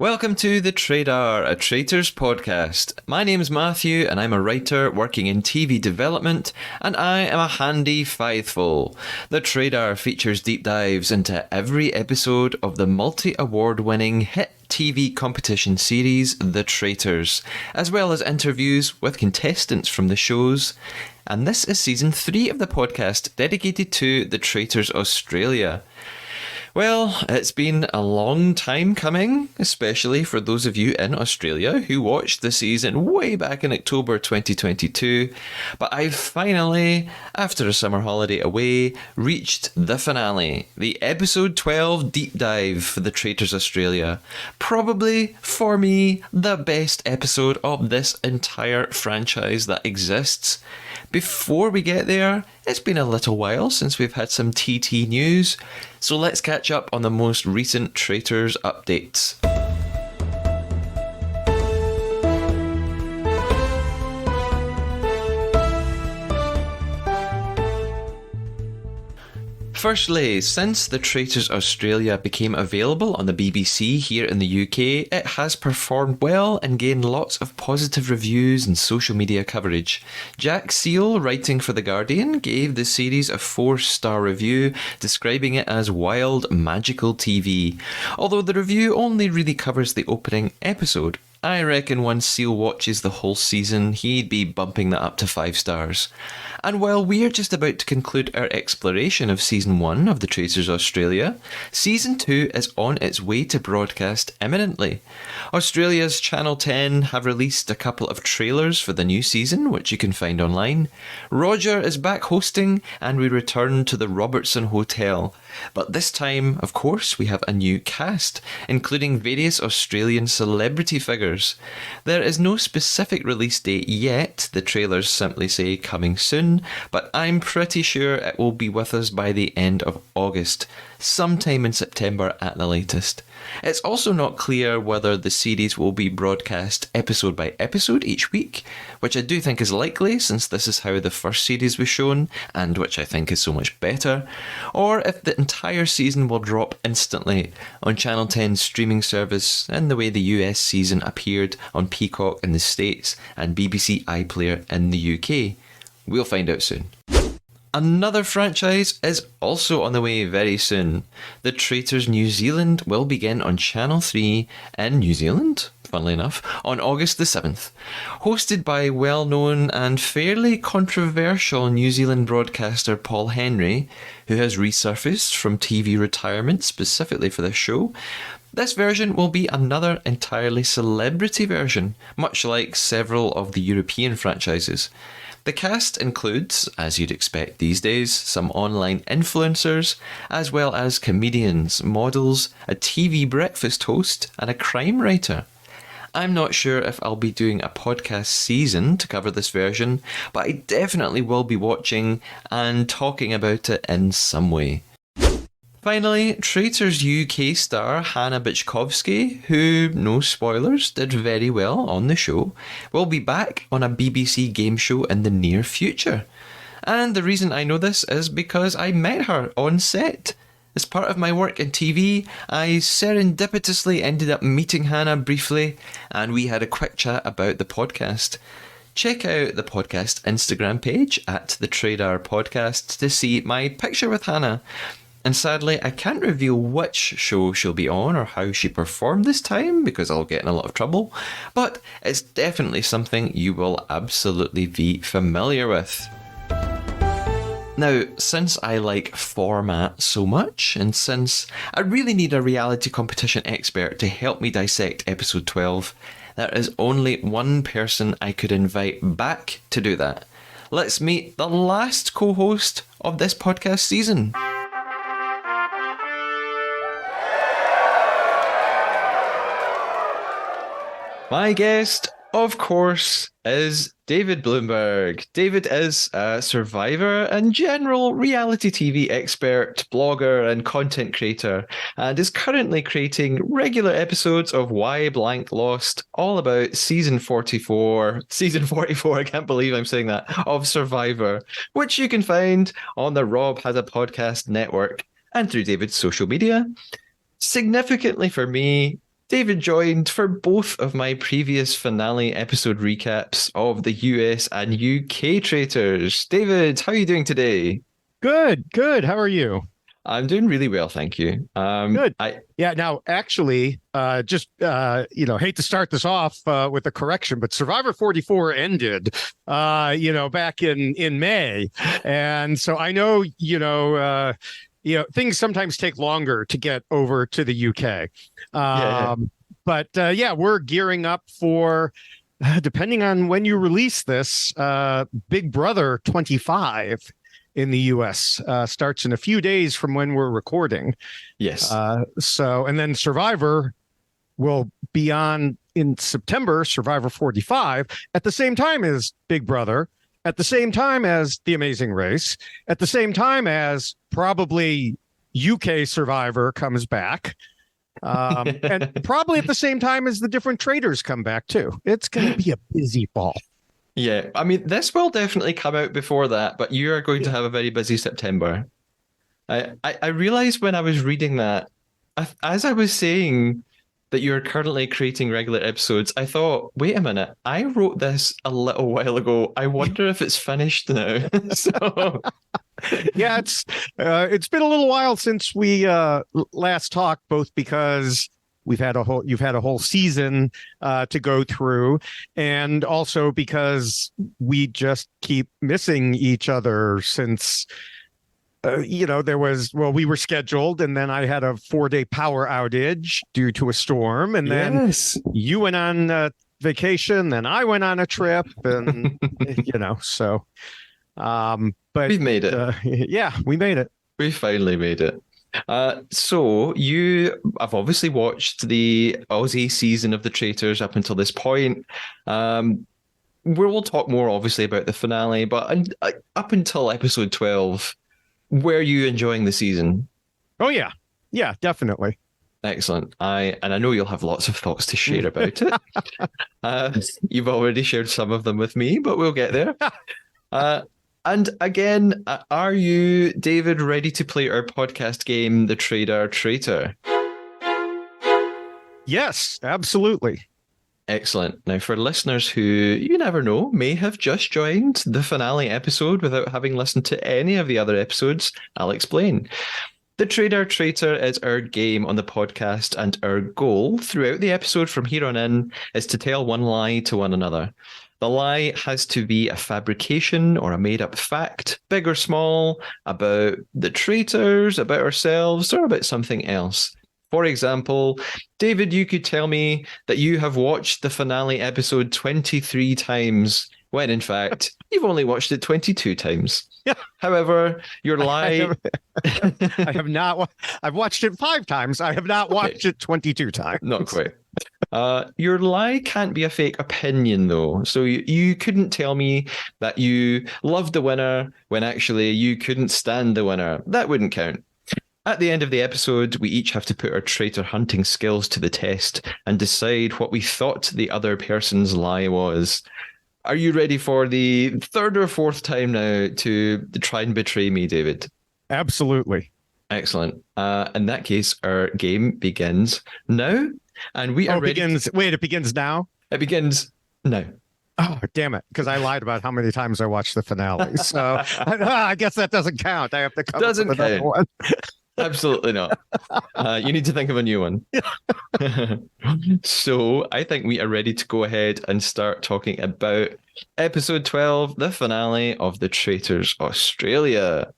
Welcome to the Traitors, a Traitors podcast. My name is Matthew and I'm a writer working in TV development, and I am a handy faithful. The Traitors features deep dives into every episode of the multi-award winning hit TV competition series The Traitors, as well as interviews with contestants from the shows. And this is season 3 of the podcast dedicated to the Traitors Australia. Well, it's been a long time coming, especially for those of you in Australia who watched the season way back in October 2022, but I've finally, after a summer holiday away, reached the finale, the episode 12 deep dive for the Traitors Australia. Probably, for me, the best episode of this entire franchise that exists. Before we get there, it's been a little while since we've had some TT news, so let's catch up on the most recent Traitors updates. Firstly, since the Traitors Australia became available on the BBC here in the UK, it has performed well and gained lots of positive reviews and social media coverage. Jack Seal, writing for The Guardian, gave the series a 4-star review, describing it as wild, magical TV. Although the review only really covers the opening episode, I reckon once Seal watches the whole season, he'd be bumping that up to 5 stars. And while we're just about to conclude our exploration of Season 1 of The Traitors Australia, Season 2 is on its way to broadcast imminently. Australia's Channel 10 have released a couple of trailers for the new season, which you can find online. Roger is back hosting, and we return to the Robertson Hotel. But this time, of course, we have a new cast, including various Australian celebrity figures. There is no specific release date yet, the trailers simply say coming soon, but I'm pretty sure it will be with us by the end of August, sometime in September at the latest. It's also not clear whether the series will be broadcast episode by episode each week, which I do think is likely since this is how the first series was shown, and which I think is so much better, or if the entire season will drop instantly on Channel 10's streaming service in the way the US season appeared on Peacock in the States and BBC iPlayer in the UK. We'll find out soon. Another franchise is also on the way very soon. The Traitors New Zealand will begin on Channel 3 in New Zealand, funnily enough, on August the 7th. Hosted by well-known and fairly controversial New Zealand broadcaster Paul Henry, who has resurfaced from TV retirement specifically for this show, this version will be another entirely celebrity version, much like several of the European franchises. The cast includes, as you'd expect these days, some online influencers, as well as comedians, models, a TV breakfast host, and a crime writer. I'm not sure if I'll be doing a podcast season to cover this version, but I definitely will be watching and talking about it in some way. Finally, Traitors UK star Hannah Bichkovsky, who, no spoilers, did very well on the show, will be back on a BBC game show in the near future. And the reason I know this is because I met her on set. As part of my work in TV, I serendipitously ended up meeting Hannah briefly, and we had a quick chat about the podcast. Check out the podcast Instagram page at the Traitors Podcast to see my picture with Hannah. And sadly, I can't reveal which show she'll be on or how she performed this time because I'll get in a lot of trouble, but it's definitely something you will absolutely be familiar with. Now, since I like format so much, and since I really need a reality competition expert to help me dissect episode 12, there is only one person I could invite back to do that. Let's meet the last co-host of this podcast season. My guest, of course, is David Bloomberg. David is a survivor and general reality TV expert, blogger and content creator, and is currently creating regular episodes of Why Blank Lost, all about season 44, I can't believe I'm saying that, of Survivor, which you can find on the Rob Has a Podcast network and through David's social media. Significantly for me, David joined for both of my previous finale episode recaps of the US and UK Traitors. David, how are you doing today? Good, good. How are you? I'm doing really well, thank you. Good. Yeah, now actually, hate to start this off with a correction, but Survivor 44 ended back in May. And so I know, things sometimes take longer to get over to the UK. Yeah. But we're gearing up for depending on when you release this, Big Brother 25 in the US starts in a few days from when we're recording. Yes. And then Survivor will be on in September, Survivor 45, at the same time as Big Brother, at the same time as The Amazing Race, at the same time as probably UK Survivor comes back. And probably at the same time as the different traders come back too. It's going to be a busy fall. Yeah, I mean, this will definitely come out before that, but you are going to have a very busy September. I realized when I was reading that, as I was saying that you're currently creating regular episodes, I thought, wait a minute, I wrote this a little while ago. I wonder if it's finished now. So Yeah, it's been a little while since we last talked, both because you've had a whole season to go through, and also because we just keep missing each other since we were scheduled, and then I had a 4-day power outage due to a storm, and then yes, you went on vacation, then I went on a trip, and but we've made it. yeah, we made it. We finally made it. So you have obviously watched the Aussie season of the Traitors up until this point. We'll talk more obviously about the finale, but up until episode 12, were you enjoying the season? Oh yeah, yeah, definitely. Excellent. I know you'll have lots of thoughts to share about it. You've already shared some of them with me, but we'll get there. And again, are you, David, ready to play our podcast game, The Trader Traitor? Yes, absolutely. Excellent. Now, for listeners who, you never know, may have just joined the finale episode without having listened to any of the other episodes, I'll explain. The Trader Traitor is our game on the podcast, and our goal throughout the episode from here on in is to tell one lie to one another. The lie has to be a fabrication or a made-up fact, big or small, about the traitors, about ourselves, or about something else. For example, David, you could tell me that you have watched the finale episode 23 times, when in fact, you've only watched it 22 times. Yeah. However, your lie... I have not... I've watched it 5 times. I have not watched it 22 times. Not quite. Your lie can't be a fake opinion, though. So you couldn't tell me that you loved the winner when actually you couldn't stand the winner. That wouldn't count. At the end of the episode, we each have to put our traitor hunting skills to the test and decide what we thought the other person's lie was. Are you ready for the 3rd or 4th time now to try and betray me, David? Absolutely. Excellent. In that case, our game begins now. And we are ready. It begins now? It begins now. Oh, damn it. Because I lied about how many times I watched the finale. So I guess that doesn't count. I have to come doesn't up with another one. Absolutely not. You need to think of a new one. So I think we are ready to go ahead and start talking about episode 12, the finale of the Traitors Australia.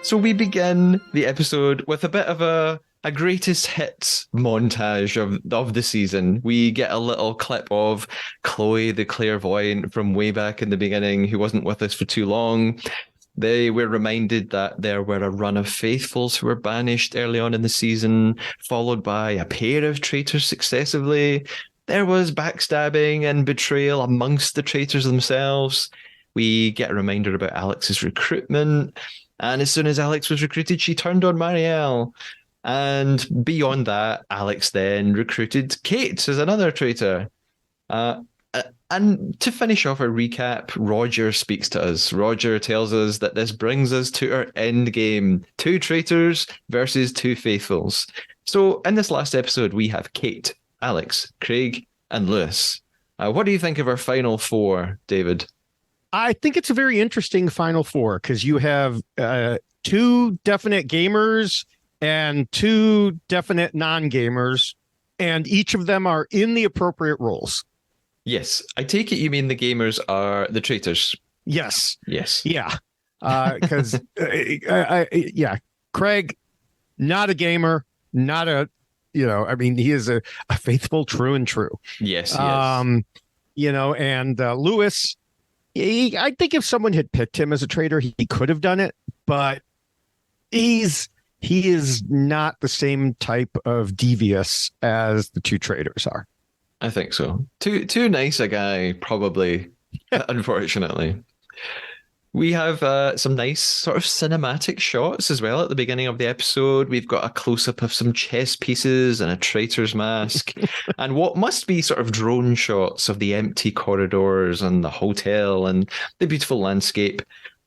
So we begin the episode with a bit of a greatest hits montage of the season. We get a little clip of Chloe, the clairvoyant from way back in the beginning, who wasn't with us for too long. They were reminded that there were a run of faithfuls who were banished early on in the season, followed by a pair of traitors successively. There was backstabbing and betrayal amongst the traitors themselves. We get a reminder about Alex's recruitment. And as soon as Alex was recruited, she turned on Marielle. And beyond that, Alex then recruited Kate as another traitor. And And to finish off our recap, Roger speaks to us. Roger tells us that this brings us to our end game: two traitors versus two faithfuls. So in this last episode, we have Kate, Alex, Craig, and Lewis. What do you think of our final four, David? I think it's a very interesting final four because you have two definite gamers and two definite non-gamers, and each of them are in the appropriate roles. Yes, I take it you mean the gamers are the traitors. Yes. Yes. Yeah. Because, yeah, Craig, not a gamer, not a, I mean, he is a faithful, true and true. Yes, yes. And Lewis, I think if someone had picked him as a traitor, he could have done it, but he is not the same type of devious as the two traitors are. I think so. Too nice a guy, probably, unfortunately. We have some nice sort of cinematic shots as well at the beginning of the episode. We've got a close-up of some chess pieces and a traitor's mask and what must be sort of drone shots of the empty corridors and the hotel and the beautiful landscape.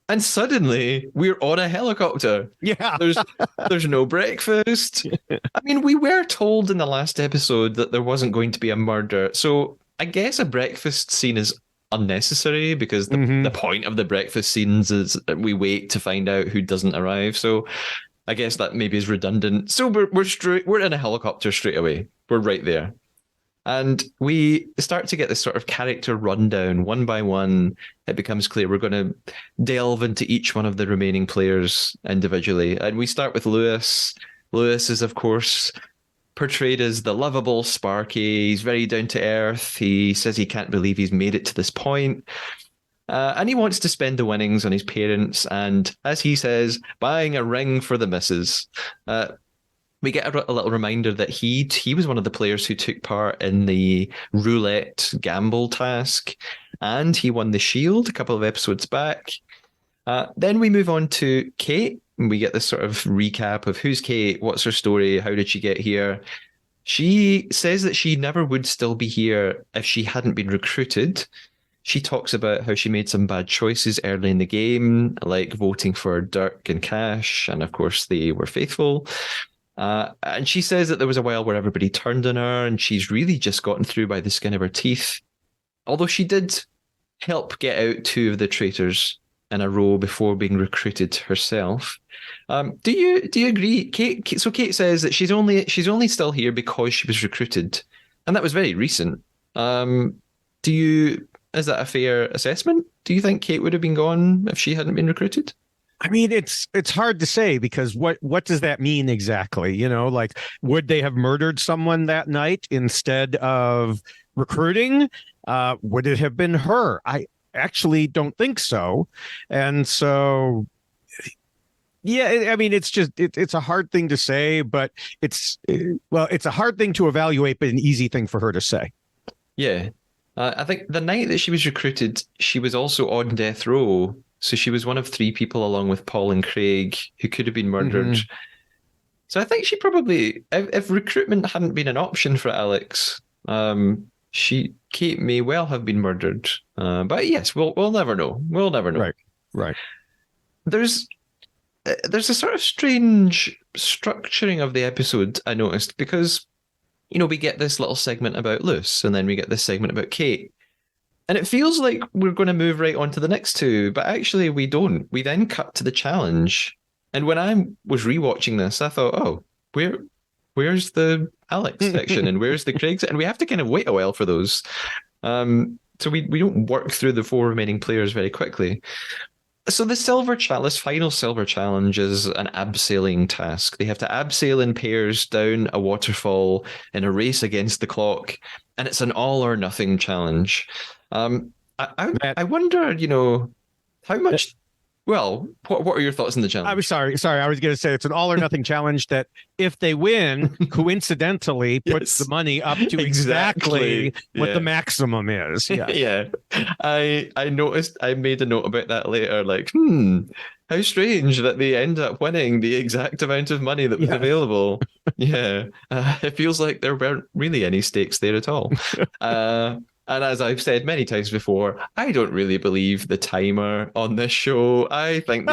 And suddenly we're on a helicopter. Yeah. There's no breakfast. I mean, we were told in the last episode that there wasn't going to be a murder. So I guess a breakfast scene is unnecessary because the point of the breakfast scenes is that we wait to find out who doesn't arrive. So I guess that maybe is redundant. So we're in a helicopter straight away. We're right there. And we start to get this sort of character rundown one by one. It becomes clear we're going to delve into each one of the remaining players individually. And we start with Lewis. Lewis is, of course, portrayed as the lovable Sparky. He's very down to earth. He says he can't believe he's made it to this point. And he wants to spend the winnings on his parents. And as he says, buying a ring for the missus. We get a little reminder that he was one of the players who took part in the roulette gamble task, and he won the shield a couple of episodes back. Then we move on to Kate, and we get this sort of recap of who's Kate, what's her story, how did she get here. She says that she never would still be here if she hadn't been recruited. She talks about how she made some bad choices early in the game, like voting for Dirk and Cash, and of course they were faithful. And she says that there was a while where everybody turned on her and she's really just gotten through by the skin of her teeth. Although she did help get out two of the traitors in a row before being recruited herself. Do you agree? Kate says that she's only still here because she was recruited. And that was very recent. Is that a fair assessment? Do you think Kate would have been gone if she hadn't been recruited? I mean, it's hard to say because what does that mean exactly? Like, would they have murdered someone that night instead of recruiting? Would it have been her? I actually don't think so. And so, yeah, I mean, it's a hard thing to say, but it's a hard thing to evaluate, but an easy thing for her to say. Yeah. I think the night that she was recruited, she was also on death row. So she was one of three people along with Paul and Craig who could have been murdered. Mm-hmm. So I think she probably, if recruitment hadn't been an option for Alex, Kate may well have been murdered. But yes, we'll never know. We'll never know. Right. There's a sort of strange structuring of the episode, I noticed, because, we get this little segment about Luce, and then we get this segment about Kate. And it feels like we're going to move right on to the next two, but actually we don't. We then cut to the challenge. And when I was rewatching this, I thought, oh, where's the Alex section and where's the Craig's? And we have to kind of wait a while for those. So we don't work through the four remaining players very quickly. So this final silver challenge is an abseiling task. They have to abseil in pairs down a waterfall in a race against the clock, and it's an all or nothing challenge. I wonder, how much. Well, what are your thoughts on the challenge? I was sorry. I was going to say it's an all or nothing challenge that if they win, coincidentally puts the money up to exactly what the maximum is. Yeah. Yeah. I noticed, I made a note about that later, like, how strange that they end up winning the exact amount of money that was available. Yeah. It feels like there weren't really any stakes there at all. And as I've said many times before, I don't really believe the timer on this show. I think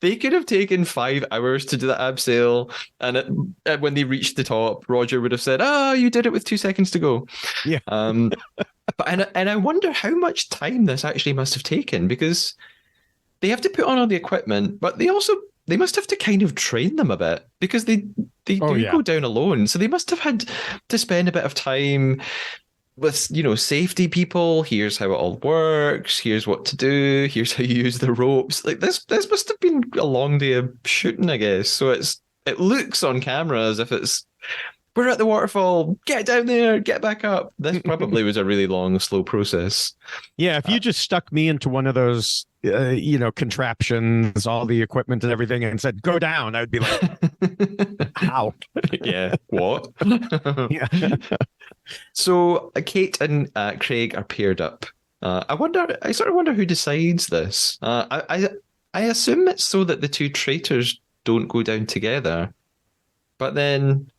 they could have taken 5 hours to do the abseil, and when they reached the top, Roger would have said, "Oh, you did it with 2 seconds to go." Yeah. But I wonder how much time this actually must have taken, because they have to put on all the equipment, but they must have to kind of train them a bit, because they Oh, do yeah. go down alone. So they must have had to spend a bit of time with, safety people. Here's how it all works. Here's what to do. Here's how you use the ropes. Like this must have been a long day of shooting, I guess. So it looks on camera as if we're at the waterfall. Get down there. Get back up. This probably was a really long, slow process. Yeah, if you just stuck me into one of those, contraptions, all the equipment and everything, and said, go down, I'd be like, how? Yeah. What? Yeah. So Kate and Craig are paired up. I sort of wonder who decides this. I assume it's so that the two traitors don't go down together. But then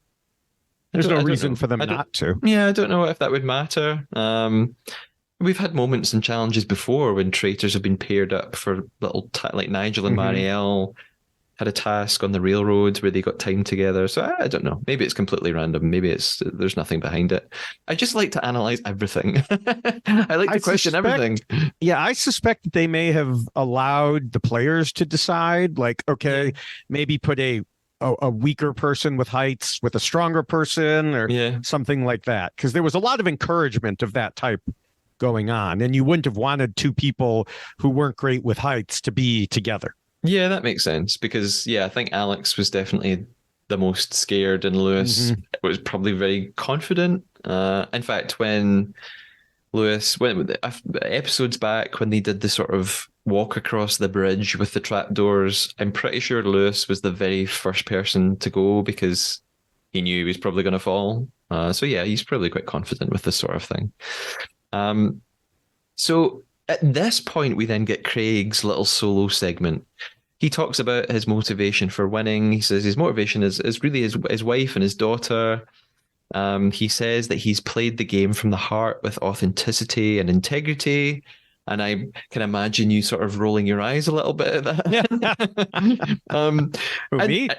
There's no I don't reason know. for them I don't- not to. Yeah, I don't know if that would matter. We've had moments and challenges before when traitors have been paired up for like Nigel and Mhm. Marielle had a task on the railroad where they got time together. So I don't know. Maybe it's completely random. Maybe there's nothing behind it. I just like to analyze everything. I like to question everything. Yeah, I suspect that they may have allowed the players to decide, like, okay, maybe put a weaker person with heights with a stronger person or Yeah. something like that. Because there was a lot of encouragement of that type going on. And you wouldn't have wanted two people who weren't great with heights to be together. Yeah, that makes sense because, I think Alex was definitely the most scared and Lewis was probably very confident. In fact, when Lewis went with the episodes back when they did the sort of walk across the bridge with the trapdoors, I'm pretty sure Lewis was the very first person to go because he knew he was probably going to fall. So he's probably quite confident with this sort of thing. So at this point, we then get Craig's little solo segment. He talks about his motivation for winning. He says his motivation is really his wife and his daughter. He says that he's played the game from the heart with authenticity and integrity. And I can imagine you sort of rolling your eyes a little bit at that. Me?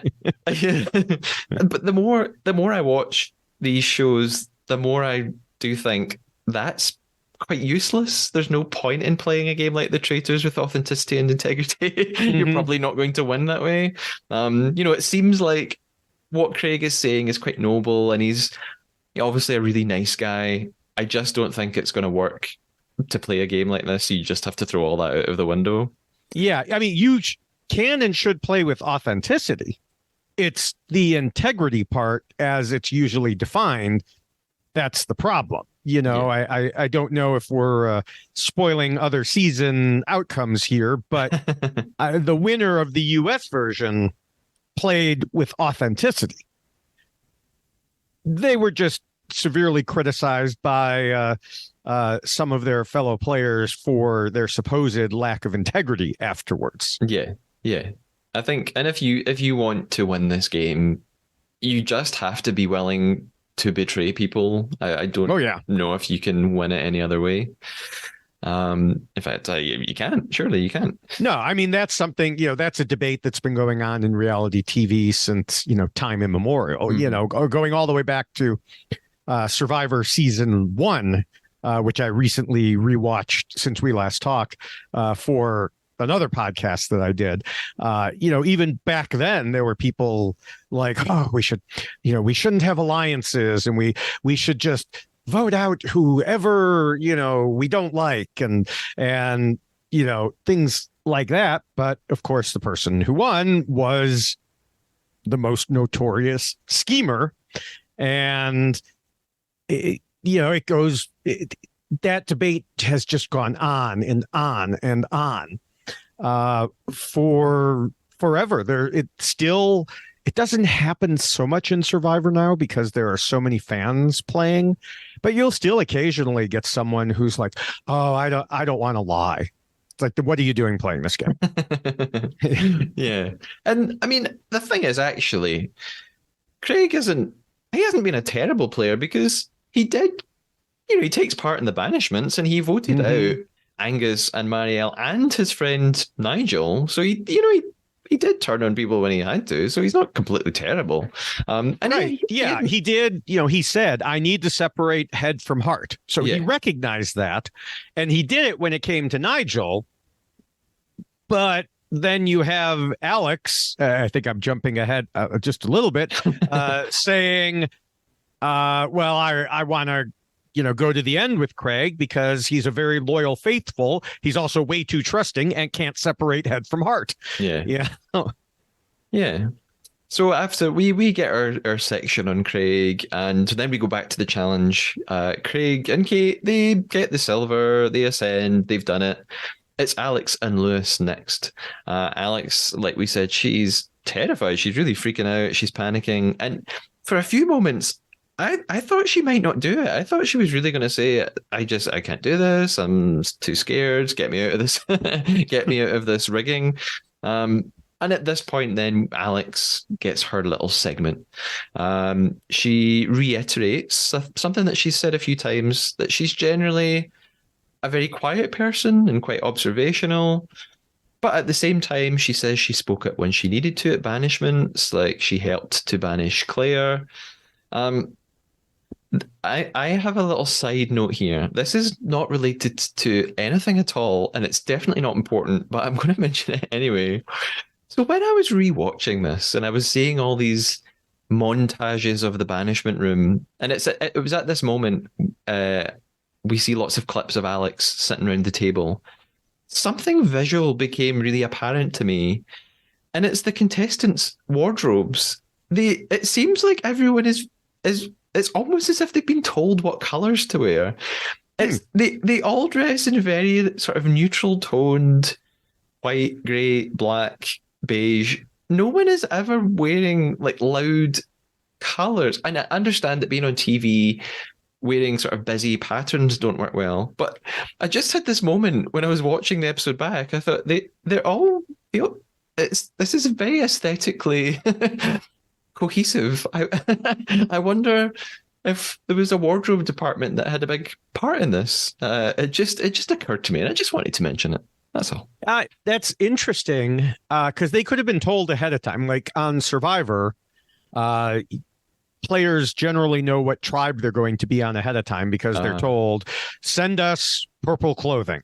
But the more I watch these shows, the more I do think that's quite useless. There's no point in playing a game like the Traitors with authenticity and integrity. You're probably not going to win that way. It seems like what Craig is saying is quite noble, and he's obviously a really nice guy. I just don't think it's going to work to play a game like this. You just have to throw all that out of the window. Yeah, I mean, you can and should play with authenticity. It's the integrity part, as it's usually defined, that's the problem. I don't know if we're spoiling other season outcomes here, but the winner of the US version played with authenticity. They were just severely criticized by some of their fellow players for their supposed lack of integrity afterwards. Yeah. I think, and if you want to win this game, you just have to be willing to betray people. I don't know if you can win it any other way. In fact, you can't. Surely you can't. No, I mean, that's something, that's a debate that's been going on in reality TV since, time immemorial, going all the way back to Survivor season 1, which I recently rewatched since we last talked for another podcast that I did. Even back then there were people like, oh, we shouldn't have alliances, and we should just vote out whoever, we don't like, and things like that. But of course, the person who won was the most notorious schemer. And that debate has just gone on and on and on for forever. It doesn't happen so much in Survivor now because there are so many fans playing, but you'll still occasionally get someone who's like, oh, I don't want to lie. It's like, what are you doing playing this game? Yeah. And I mean, the thing is, actually, Craig hasn't been a terrible player because he did he takes part in the banishments, and he voted out Angus and Marielle and his friend Nigel. So he did turn on people when he had to. So he's not completely terrible. And Right. Yeah, he did. He said, I need to separate head from heart. So he recognized that. And he did it when it came to Nigel. But then you have Alex, I think I'm jumping ahead just a little bit, saying, well, I want to, go to the end with Craig because he's a very loyal faithful. He's also way too trusting and can't separate head from heart. Yeah. Yeah. Yeah. So after we get our section on Craig, and then we go back to the challenge. Craig and Kate, they get the silver, they ascend, they've done it. It's Alex and Lewis next. Alex, like we said, she's terrified. She's really freaking out. She's panicking. And for a few moments, I thought she might not do it. I thought she was really going to say, I can't do this. I'm too scared. Get me out of this. Get me out of this rigging. And at this point, then Alex gets her little segment. She reiterates something that she's said a few times, that she's generally a very quiet person and quite observational. But at the same time, she says she spoke up when she needed to at banishments, like she helped to banish Claire. I have a little side note here. This is not related to anything at all, and it's definitely not important, but I'm going to mention it anyway. So when I was rewatching this and I was seeing all these montages of the banishment room, and it was at this moment we see lots of clips of Alex sitting around the table. Something visual became really apparent to me, and it's the contestants' wardrobes. It seems like everyone is it's almost as if they've been told what colours to wear. They all dress in very sort of neutral toned white, grey, black, beige. No one is ever wearing like loud colours. And I understand that being on TV, wearing sort of busy patterns don't work well. But I just had this moment when I was watching the episode back. I thought they're all, this is very aesthetically cohesive. I wonder if there was a wardrobe department that had a big part in this. It just occurred to me, and I just wanted to mention it. That's all. That's interesting because they could have been told ahead of time. Like on Survivor, players generally know what tribe they're going to be on ahead of time because they're told, send us purple clothing,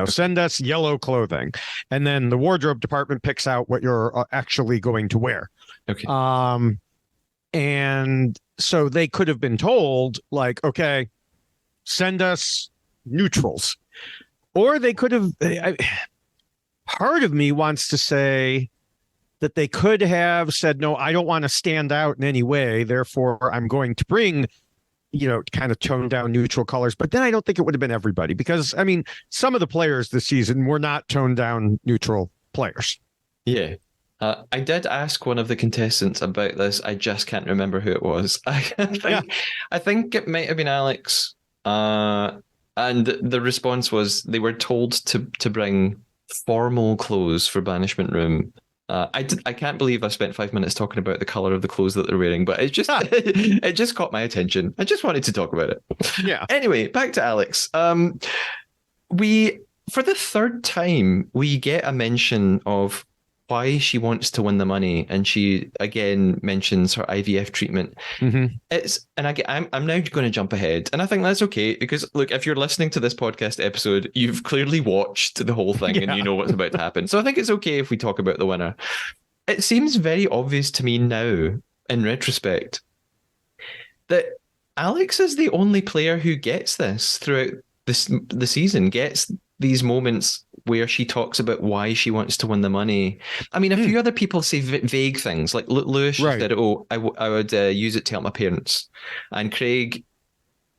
send us yellow clothing. And then the wardrobe department picks out what you're actually going to wear. Okay. And so they could have been told, like, okay, send us neutrals. Or they could have, part of me wants to say that they could have said, no, I don't want to stand out in any way. Therefore, I'm going to bring, kind of toned down neutral colors. But then I don't think it would have been everybody because, some of the players this season were not toned down neutral players. Yeah. I did ask one of the contestants about this. I just can't remember who it was. I think it might have been Alex. And the response was they were told to bring formal clothes for banishment room. I can't believe I spent 5 minutes talking about the color of the clothes that they're wearing, but it just caught my attention. I just wanted to talk about it. Yeah. Anyway, back to Alex. We, for the third time, we get a mention of why she wants to win the money, and she again mentions her IVF treatment. Mm-hmm. I'm now going to jump ahead, and I think that's okay because look, if you're listening to this podcast episode, you've clearly watched the whole thing and you know what's about to happen. So I think it's okay if we talk about the winner. It seems very obvious to me now, in retrospect, that Alex is the only player who gets this throughout the season, gets these moments where she talks about why she wants to win the money. A few other people say vague things, like Lewis said, I would use it to help my parents. And Craig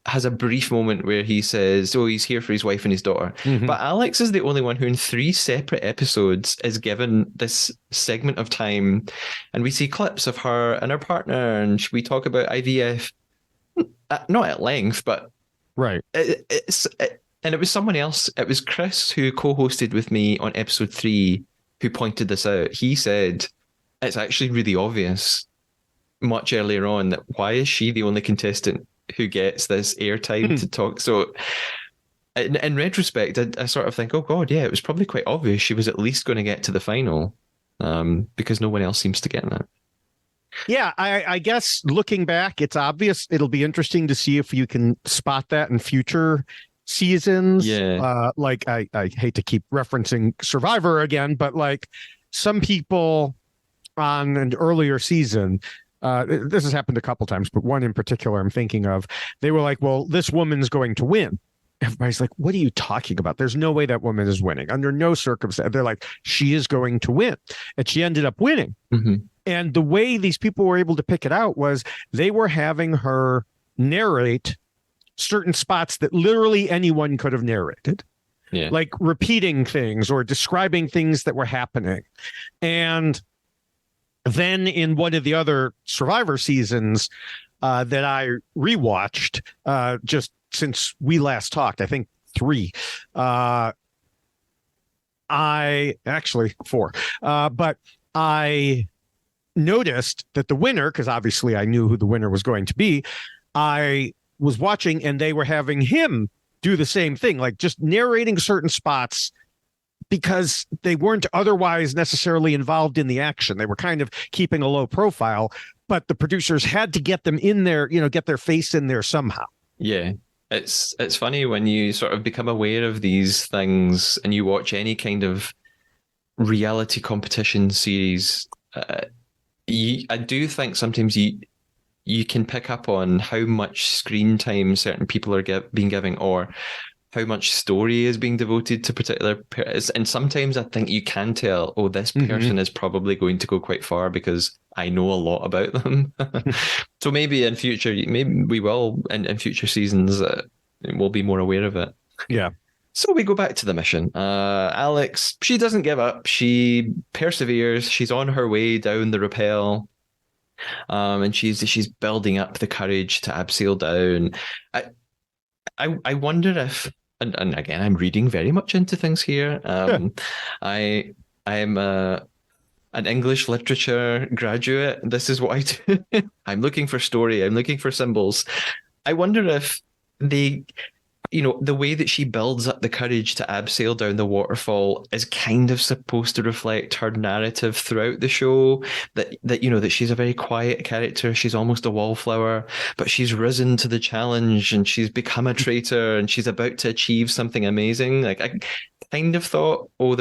has a brief moment where he says, he's here for his wife and his daughter. Mm-hmm. But Alex is the only one who in 3 separate episodes is given this segment of time. And we see clips of her and her partner, and we talk about IVF, not at length, but right. And it was someone else. It was Chris who co-hosted with me on episode 3 who pointed this out. He said it's actually really obvious much earlier on that why is she the only contestant who gets this airtime to talk. So in retrospect, I sort of think, oh God, yeah, it was probably quite obvious she was at least going to get to the final, because no one else seems to get that. Yeah, I guess looking back, it's obvious. It'll be interesting to see if you can spot that in future seasons. Yeah. Like I hate to keep referencing Survivor again, but like some people on an earlier season, this has happened a couple times, but one in particular I'm thinking of, they were like, well, this woman's going to win. Everybody's like, what are you talking about? There's no way that woman is winning under no circumstance. They're like, she is going to win. And she ended up winning. Mm-hmm. And the way these people were able to pick it out was they were having her narrate certain spots that literally anyone could have narrated. Yeah. Like repeating things or describing things that were happening. And then in one of the other Survivor seasons that I rewatched just since we last talked, I think 3, I actually 4, but I noticed that the winner, because obviously I knew who the winner was going to be, I was watching and they were having him do the same thing, like just narrating certain spots because they weren't otherwise necessarily involved in the action. They were kind of keeping a low profile, but the producers had to get them in there, get their face in there somehow. Yeah. It's funny when you sort of become aware of these things and you watch any kind of reality competition series. I do think sometimes you can pick up on how much screen time certain people are being giving, or how much story is being devoted to particular and sometimes I think you can tell, oh, this person is probably going to go quite far because I know a lot about them. So maybe in future, maybe we will in future seasons, we'll be more aware of it. Yeah. So we go back to the mission. Alex, she doesn't give up. She perseveres. She's on her way down the rappel. And she's building up the courage to abseil down. I wonder if, and again, I'm reading very much into things here. I am an English literature graduate. This is what I do. I'm looking for story. I'm looking for symbols. I wonder if the way that she builds up the courage to abseil down the waterfall is kind of supposed to reflect her narrative throughout the show, that she's a very quiet character. She's almost a wallflower, but she's risen to the challenge and she's become a traitor and she's about to achieve something amazing. Like I kind of thought, oh,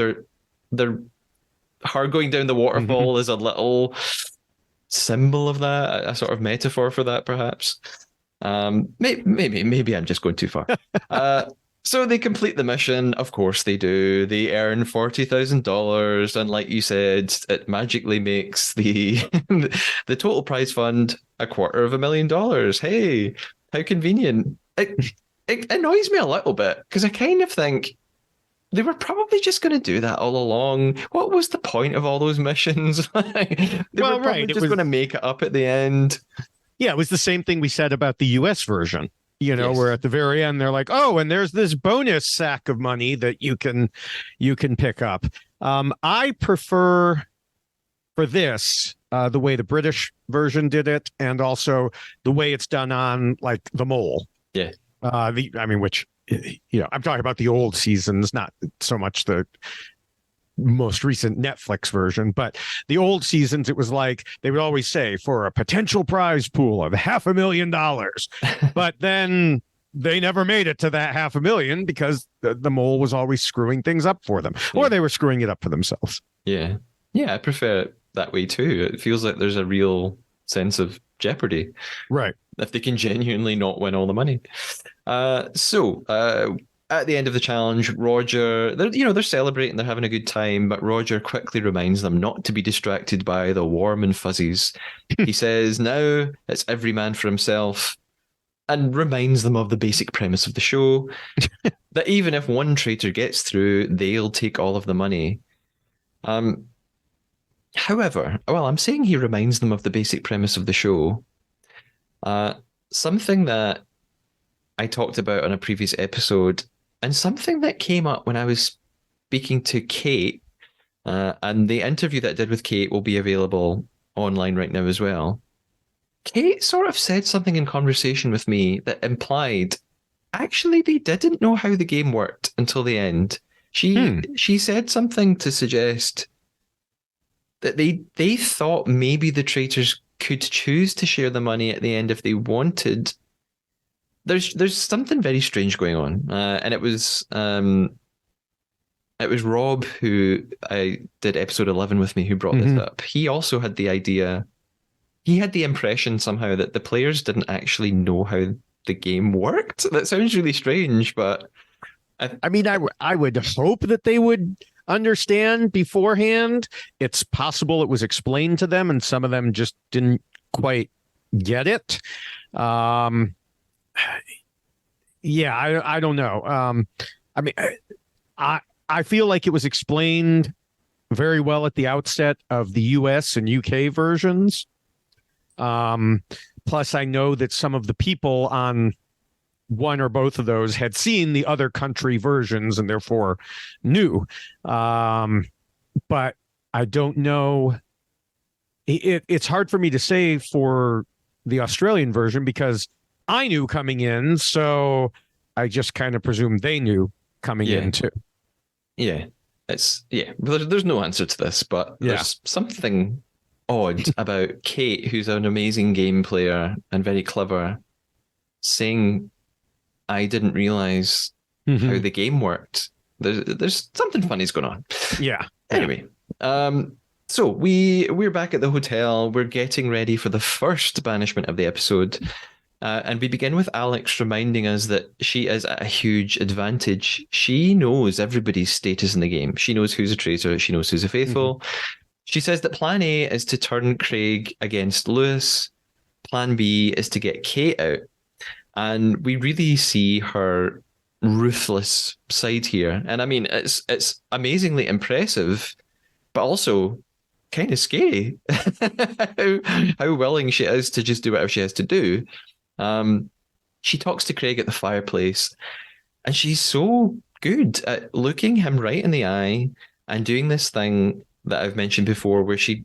her going down the waterfall is a little symbol of that, a sort of metaphor for that, perhaps. Maybe I'm just going too far. So they complete the mission. Of course they do. They earn $40,000, and like you said, it magically makes the the total prize fund $250,000. Hey, how convenient! It annoys me a little bit because I kind of think they were probably just going to do that all along. What was the point of all those missions? They were probably just going to make it up at the end. Yeah, it was the same thing we said about the US version, yes. Where at the very end they're like, oh, and there's this bonus sack of money that you can pick up. I prefer for this the way the British version did it, and also the way it's done on like The Mole. Yeah. Which I'm talking about the old seasons, not so much the most recent Netflix version, but the old seasons, it was like they would always say for a potential prize pool of $500,000, but then they never made it to that $500,000 because the mole was always screwing things up for them, or they were screwing it up for themselves. Yeah, I prefer it that way too. It feels like there's a real sense of jeopardy, right? If they can genuinely not win all the money. At the end of the challenge, Roger, they're celebrating, they're having a good time, but Roger quickly reminds them not to be distracted by the warm and fuzzies. He says, now it's every man for himself, and reminds them of the basic premise of the show, that even if one traitor gets through, they'll take all of the money. However, I'm saying he reminds them of the basic premise of the show. Something that I talked about on a previous episode, and something that came up when I was speaking to Kate, and the interview that I did with Kate will be available online right now as well. Kate sort of said something in conversation with me that implied actually they didn't know how the game worked until the end. She Hmm. she said something to suggest that they thought maybe the traitors could choose to share the money at the end if they wanted. There's something very strange going on, and it was Rob who I did episode 11 with me who brought this Hmm. up. He also had the idea. He had the impression somehow that the players didn't actually know how the game worked. That sounds really strange, but I, I mean, I would hope that they would understand beforehand. It's possible it was explained to them, and some of them just didn't quite get it. Um, yeah, I don't know. I mean, I I feel like it was explained very well at the outset of the US and UK versions. Um, Plus, I know that some of the people on one or both of those had seen the other country versions and therefore knew. Um, but I don't know. It's hard for me to say for the Australian version because I knew coming in, so I just kind of presumed they knew coming yeah, in too. yeah, there's no answer to this, but Yeah. there's something odd about Kate, who's an amazing game player and very clever, saying, "I didn't realize how Hmm. the game worked." There's something funny's going on. Yeah. Yeah. Anyway, so we're back at the hotel. We're getting ready for the first banishment of the episode, and we begin with Alex reminding us that she is at a huge advantage. She knows everybody's status in the game. She knows who's a traitor. She knows who's a Hmm. faithful. She says that Plan A is to turn Craig against Lewis. Plan B is to get Kate out, and we really see her ruthless side here. And I mean, it's amazingly impressive but also kind of scary how willing she is to just do whatever she has to do. Um, she talks to Craig at the fireplace, and she's so good at looking him right in the eye and doing this thing that I've mentioned before, where she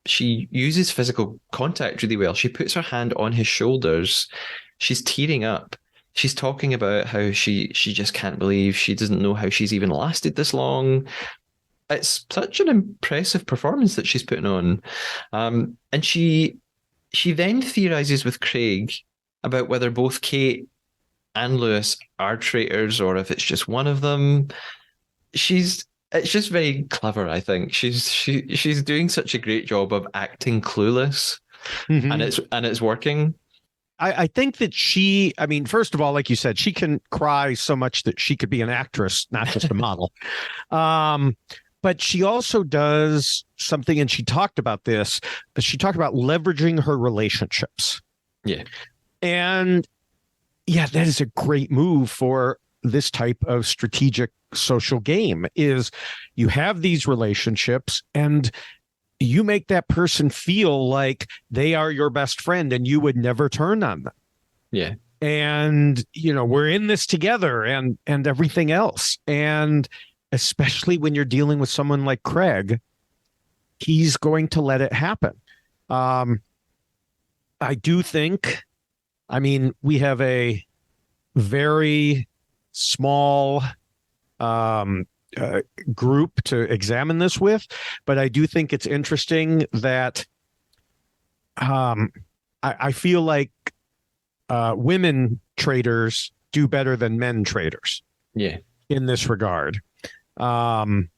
uses physical contact really well. She puts her hand on his shoulders. She's tearing up. She's talking about how she just can't believe she doesn't know how she's even lasted this long. It's such an impressive performance that she's putting on. And she then theorizes with Craig about whether both Kate and Lewis are traitors or if it's just one of them. It's just very clever, I think. She's doing such a great job of acting clueless and Hmm. it's working. I think that I mean, first of all, like you said, she can cry so much that she could be an actress, not just a model. Um, but she also does something, and she talked about this. She talked about leveraging her relationships. Yeah. And yeah, that is a great move for this type of strategic social game is you have these relationships and you make that person feel like they are your best friend and you would never turn on them. Yeah. And we're in this together and everything else. And especially when you're dealing with someone like Craig, he's going to let it happen. Um, I do think, I mean, we have a very small um, uh, group to examine this with, but I do think it's interesting that um, I feel like women traders do better than men traders Yeah. in this regard. Um,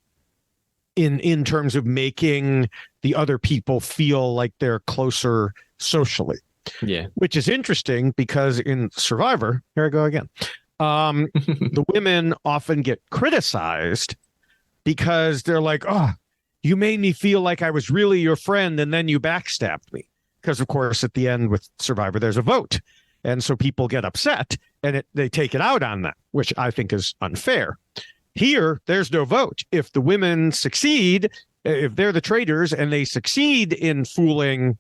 in terms of making the other people feel like they're closer socially, Yeah. which is interesting because in Survivor, here I go again. The women often get criticized because they're like, "Oh, you made me feel like I was really your friend, and then you backstabbed me." Because of course, at the end with Survivor, there's a vote, and so people get upset and they take it out on that, which I think is unfair. Here, there's no vote. If the women succeed, if they're the traitors and they succeed in fooling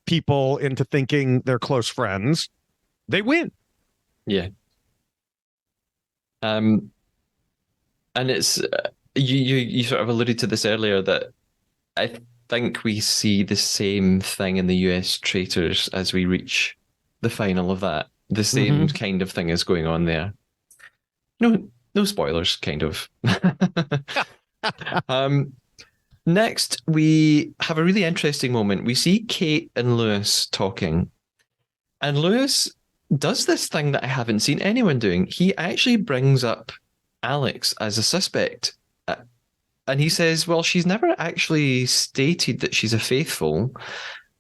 people into thinking they're close friends, they win. Yeah. Um, and it's you sort of alluded to this earlier that I think we see the same thing in the US Traitors as we reach the final of that. The same kind of thing is going on there. No spoilers, kind of. um, Next, we have a really interesting moment. We see Kate and Lewis talking, and Lewis does this thing that I haven't seen anyone doing. He actually brings up Alex as a suspect. And he says, well, she's never actually stated that she's a faithful,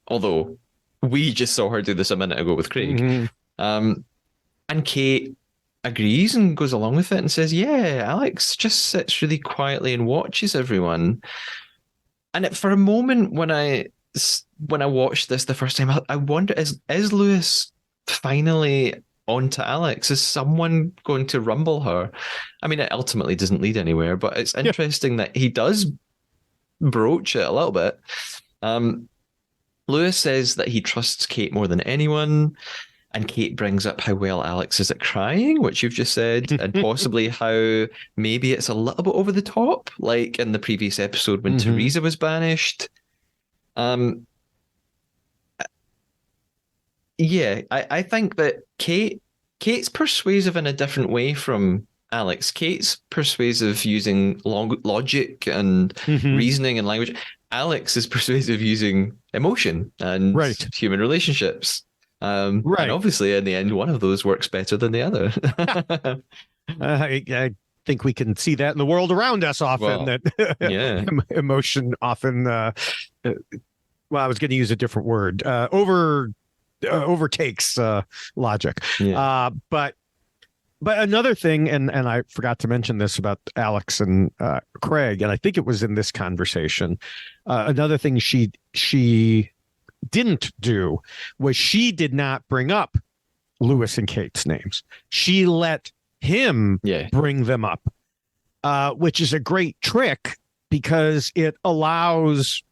although we just saw her do this a minute ago with Craig. And Kate agrees and goes along with it and says, yeah, Alex just sits really quietly and watches everyone. And for a moment, when I watched this the first time, I wonder, is Lewis finally onto Alex? Is someone going to rumble her? I mean, it ultimately doesn't lead anywhere, but it's interesting that he does broach it a little bit. Lewis says that he trusts Kate more than anyone, and Kate brings up how well Alex is at crying, which you've just said, and possibly how maybe it's a little bit over the top, like in the previous episode when Teresa was banished. Yeah, I think that Kate's persuasive in a different way from Alex. Kate's persuasive using logic and reasoning and language. Alex is persuasive using emotion and human relationships. And obviously, in the end, one of those works better than the other. I think we can see that in the world around us often. That emotion often. Well, I was going to use a different word. Overtakes logic. But another thing, and I forgot to mention this about Alex and Craig, and I think it was in this conversation. Another thing she didn't do was she did not bring up Lewis and Kate's names. She let him bring them up, which is a great trick because it allows.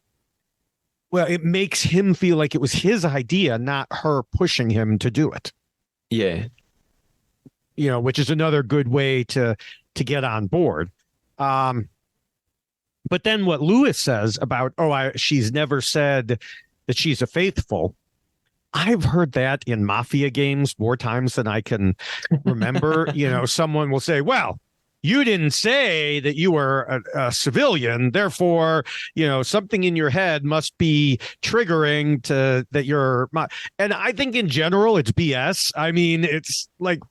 Well, it makes him feel like it was his idea, not her pushing him to do it. Yeah. Which is another good way to get on board. But then what Lewis says about, she's never said that she's a faithful. I've heard that in mafia games more times than I can remember. Someone will say, well, you didn't say that you were a civilian, therefore, something in your head must be triggering to that you're. And I think in general, it's BS. I mean, it's like,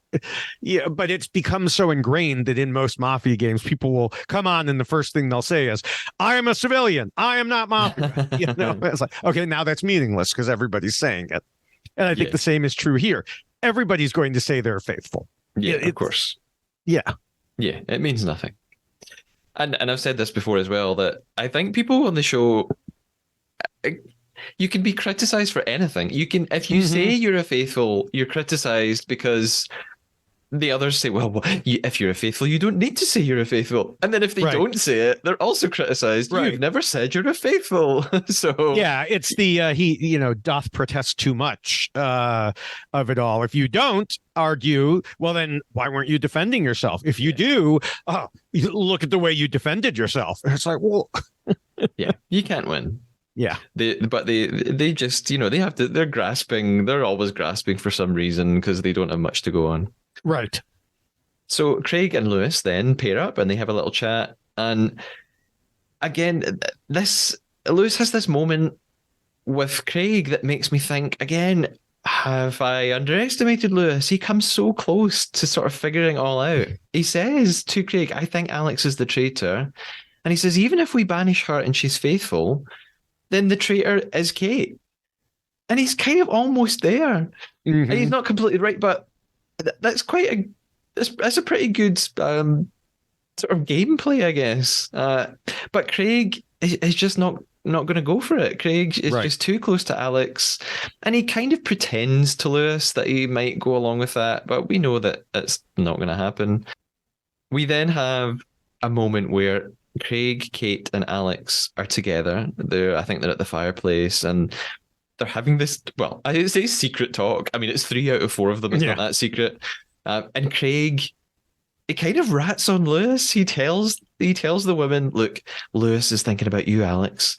but it's become so ingrained that in most mafia games, people will come on and the first thing they'll say is, I am a civilian. I am not mafia. It's like, okay, now that's meaningless because everybody's saying it. And I think the same is true here. Everybody's going to say they're faithful. Yeah, of course. Yeah. Yeah, it means nothing. And I've said this before as well, that I think people on the show, you can be criticized for anything. You can, if you say you're a faithful, you're criticized because the others say, well, if you're a faithful, you don't need to say you're a faithful. And then if they don't say it, they're also criticized. You've never said you're a faithful. So yeah, it's the he doth protest too much of it all. If you don't argue, well, then why weren't you defending yourself? If you do, you look at the way you defended yourself. It's like, well, yeah, you can't win. Yeah, they just they have to. They're grasping. They're always grasping for some reason because they don't have much to go on. Right. So Craig and Lewis then pair up and they have a little chat. And again, Lewis has this moment with Craig that makes me think, again, have I underestimated Lewis? He comes so close to sort of figuring it all out. He says to Craig, I think Alex is the traitor. And he says, even if we banish her and she's faithful, then the traitor is Kate. And he's kind of almost there. And he's not completely right, but that's that's a pretty good sort of gameplay, I guess. But Craig is just not going to go for it. Craig is just too close to Alex, and he kind of pretends to Lewis that he might go along with that, but we know that it's not going to happen. We then have a moment where Craig, Kate, and Alex are together. I think they're at the fireplace, and they're having this, well, I say secret talk. I mean, it's 3 out of 4 of them. It's not that secret. And Craig, he kind of rats on Lewis. He tells the women, look, Lewis is thinking about you, Alex.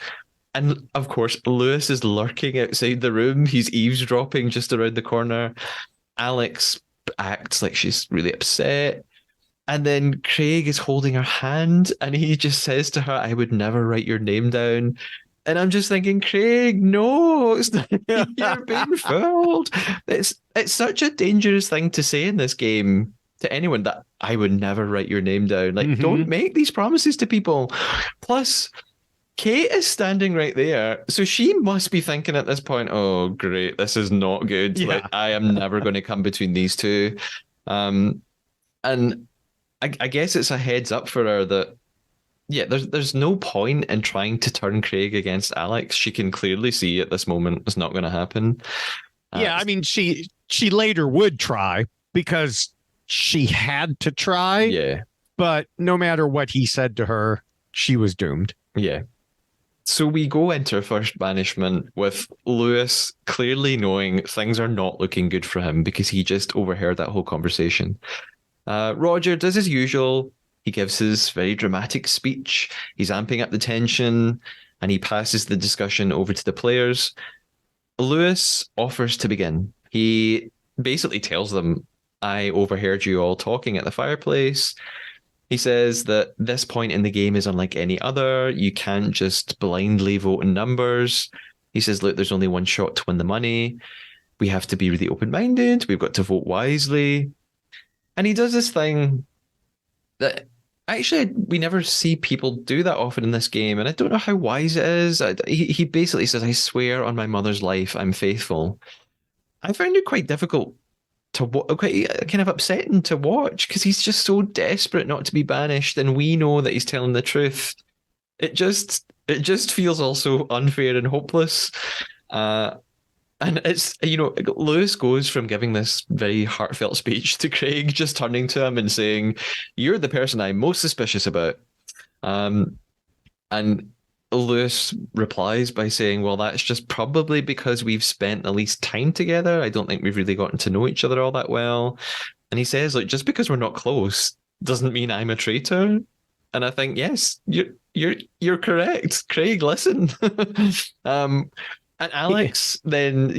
And of course, Lewis is lurking outside the room. He's eavesdropping just around the corner. Alex acts like she's really upset. And then Craig is holding her hand and he just says to her, I would never write your name down. And I'm just thinking, Craig, no, it's not, you're being fooled. It's such a dangerous thing to say in this game to anyone that I would never write your name down. Like, don't make these promises to people. Plus, Kate is standing right there. So she must be thinking at this point, oh, great, this is not good. Yeah. Like, I am never going to come between these two. And I guess it's a heads up for her that, yeah, there's no point in trying to turn Craig against Alex. She can clearly see at this moment it's not going to happen. Yeah, I mean, she later would try because she had to try. Yeah. But no matter what he said to her, she was doomed. Yeah. So we go into our first banishment with Lewis clearly knowing things are not looking good for him because he just overheard that whole conversation. Roger does as usual. He gives his very dramatic speech. He's amping up the tension and he passes the discussion over to the players. Lewis offers to begin. He basically tells them, I overheard you all talking at the fireplace. He says that this point in the game is unlike any other. You can't just blindly vote in numbers. He says, look, there's only one shot to win the money. We have to be really open-minded. We've got to vote wisely. And he does this thing that actually we never see people do that often in this game. And I don't know how wise it is. He basically says, I swear on my mother's life, I'm faithful. I found it quite difficult to quite kind of upsetting to watch because he's just so desperate not to be banished. And we know that he's telling the truth. It just feels also unfair and hopeless. And it's, Lewis goes from giving this very heartfelt speech to Craig just turning to him and saying, you're the person I'm most suspicious about. And Lewis replies by saying, well, that's just probably because we've spent the least time together. I don't think we've really gotten to know each other all that well. And he says, like, just because we're not close doesn't mean I'm a traitor. And I think, yes, you're correct. Craig, listen. And Alex, then,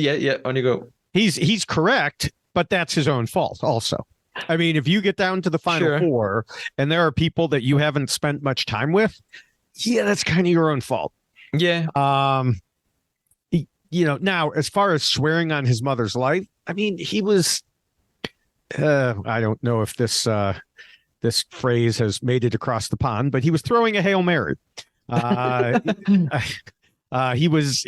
on you go. He's correct, but that's his own fault also. I mean, if you get down to the final four and there are people that you haven't spent much time with, yeah, that's kind of your own fault. Yeah. Now, as far as swearing on his mother's life, I mean, he was, I don't know if this phrase has made it across the pond, but he was throwing a Hail Mary. He was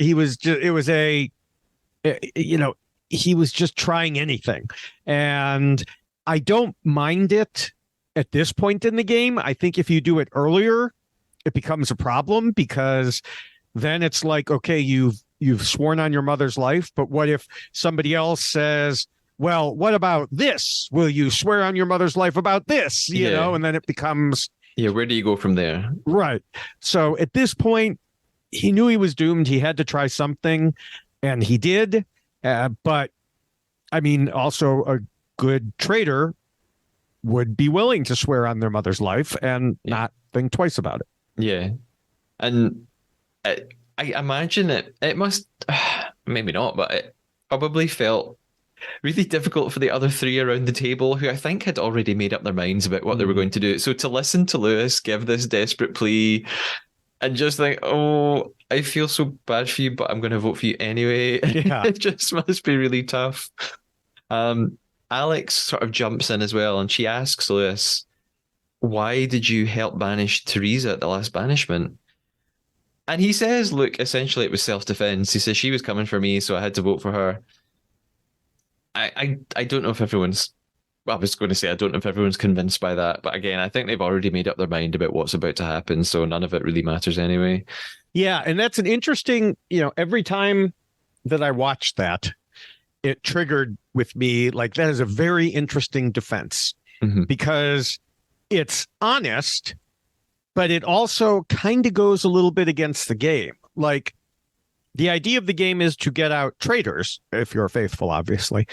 just trying anything. And I don't mind it at this point in the game. I think if you do it earlier, it becomes a problem because then it's like, okay, you've sworn on your mother's life, but what if somebody else says, well, what about this? Will you swear on your mother's life about this? You know, and then it becomes. Yeah, where do you go from there? Right. So at this point, he knew he was doomed. He had to try something, and he did. But I mean, also a good traitor would be willing to swear on their mother's life and not think twice about it. Yeah. And I imagine it must, maybe not, but it probably felt really difficult for the other three around the table who I think had already made up their minds about what they were going to do. So to listen to Lewis give this desperate plea and just think, oh, I feel so bad for you, but I'm going to vote for you anyway. Yeah. It just must be really tough. Alex sort of jumps in as well and she asks Lewis, why did you help banish Teresa at the last banishment? And he says, look, essentially it was self-defense. He says she was coming for me, so I had to vote for her. I don't know if everyone's, well, I was going to say, I don't know if everyone's convinced by that. But again, I think they've already made up their mind about what's about to happen. So none of it really matters anyway. Yeah. And that's an interesting, every time that I watched that, it triggered with me, like, that is a very interesting defense because it's honest, but it also kind of goes a little bit against the game. Like, the idea of the game is to get out traitors, if you're faithful, obviously.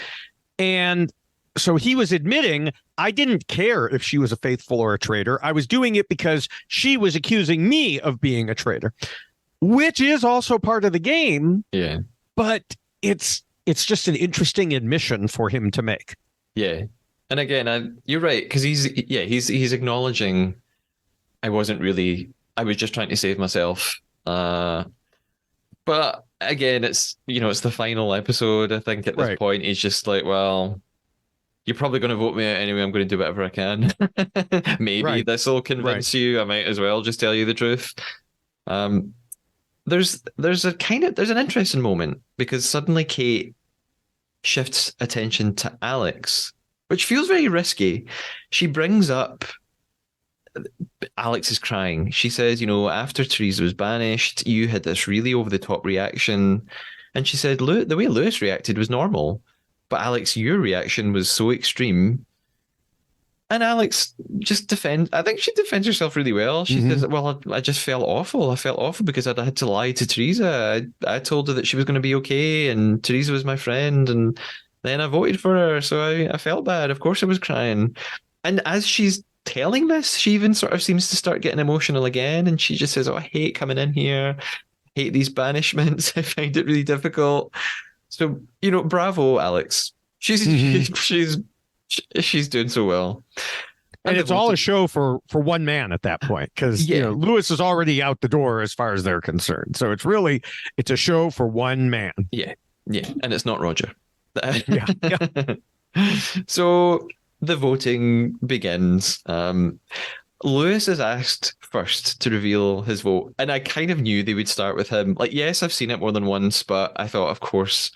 And so he was admitting, I didn't care if she was a faithful or a traitor. I was doing it because she was accusing me of being a traitor. which is also part of the game, Yeah. but it's just an interesting admission for him to make. Yeah. And again, you're right, because he's acknowledging I was just trying to save myself. But again, it's the final episode. I think at this Right. point, he's just like, well, you're probably going to vote me out anyway. I'm going to do whatever I can. Maybe Right. this will Right. convince you. I might as well just tell you the truth. Um, there's an interesting moment because suddenly Kate shifts attention to Alex, which feels very risky. She brings up Alex is crying. She says, after Teresa was banished, you had this really over the top reaction. And she said, the way Lewis reacted was normal. But Alex, your reaction was so extreme. And Alex I think she defends herself really well. She says, well, I just felt awful. I felt awful because I had to lie to Teresa. I told her that she was going to be okay. And Teresa was my friend. And then I voted for her. So I felt bad. Of course I was crying. And as she's telling this, she even sort of seems to start getting emotional again. And she just says, oh, I hate coming in here. I hate these banishments. I find it really difficult. So, bravo, Alex. She's doing so well. And it's all a show for one man at that point, because Lewis is already out the door as far as they're concerned. So it's a show for one man. Yeah, and it's not Roger. Yeah. So the voting begins. Lewis is asked first to reveal his vote, and I kind of knew they would start with him. Like, yes, I've seen it more than once, but I thought, of course,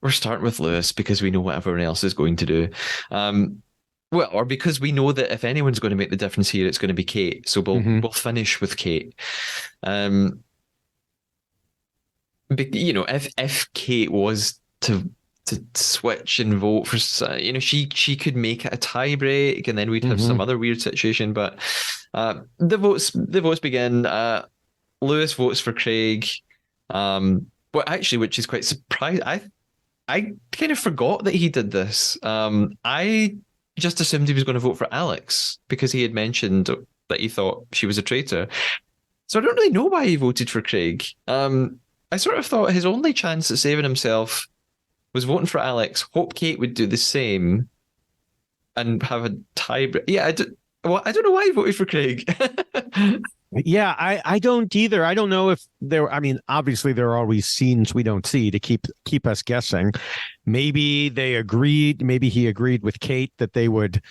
we're starting with Lewis because we know what everyone else is going to do. Or because we know that if anyone's going to make the difference here, it's going to be Kate. So we'll finish with Kate. If Kate was to switch and vote for, she could make it a tie break, and then we'd have some other weird situation. But the votes begin. Lewis votes for Craig. But actually, which is quite surprising. I kind of forgot that he did this. I just assumed he was going to vote for Alex because he had mentioned that he thought she was a traitor. So I don't really know why he voted for Craig. I sort of thought his only chance at saving himself was voting for Alex, hope Kate would do the same, and have a tie. Yeah, I don't know why he voted for Craig. Yeah, I don't either. I don't know if obviously there are always scenes we don't see to keep us guessing. Maybe they agreed, maybe he agreed with Kate that they would,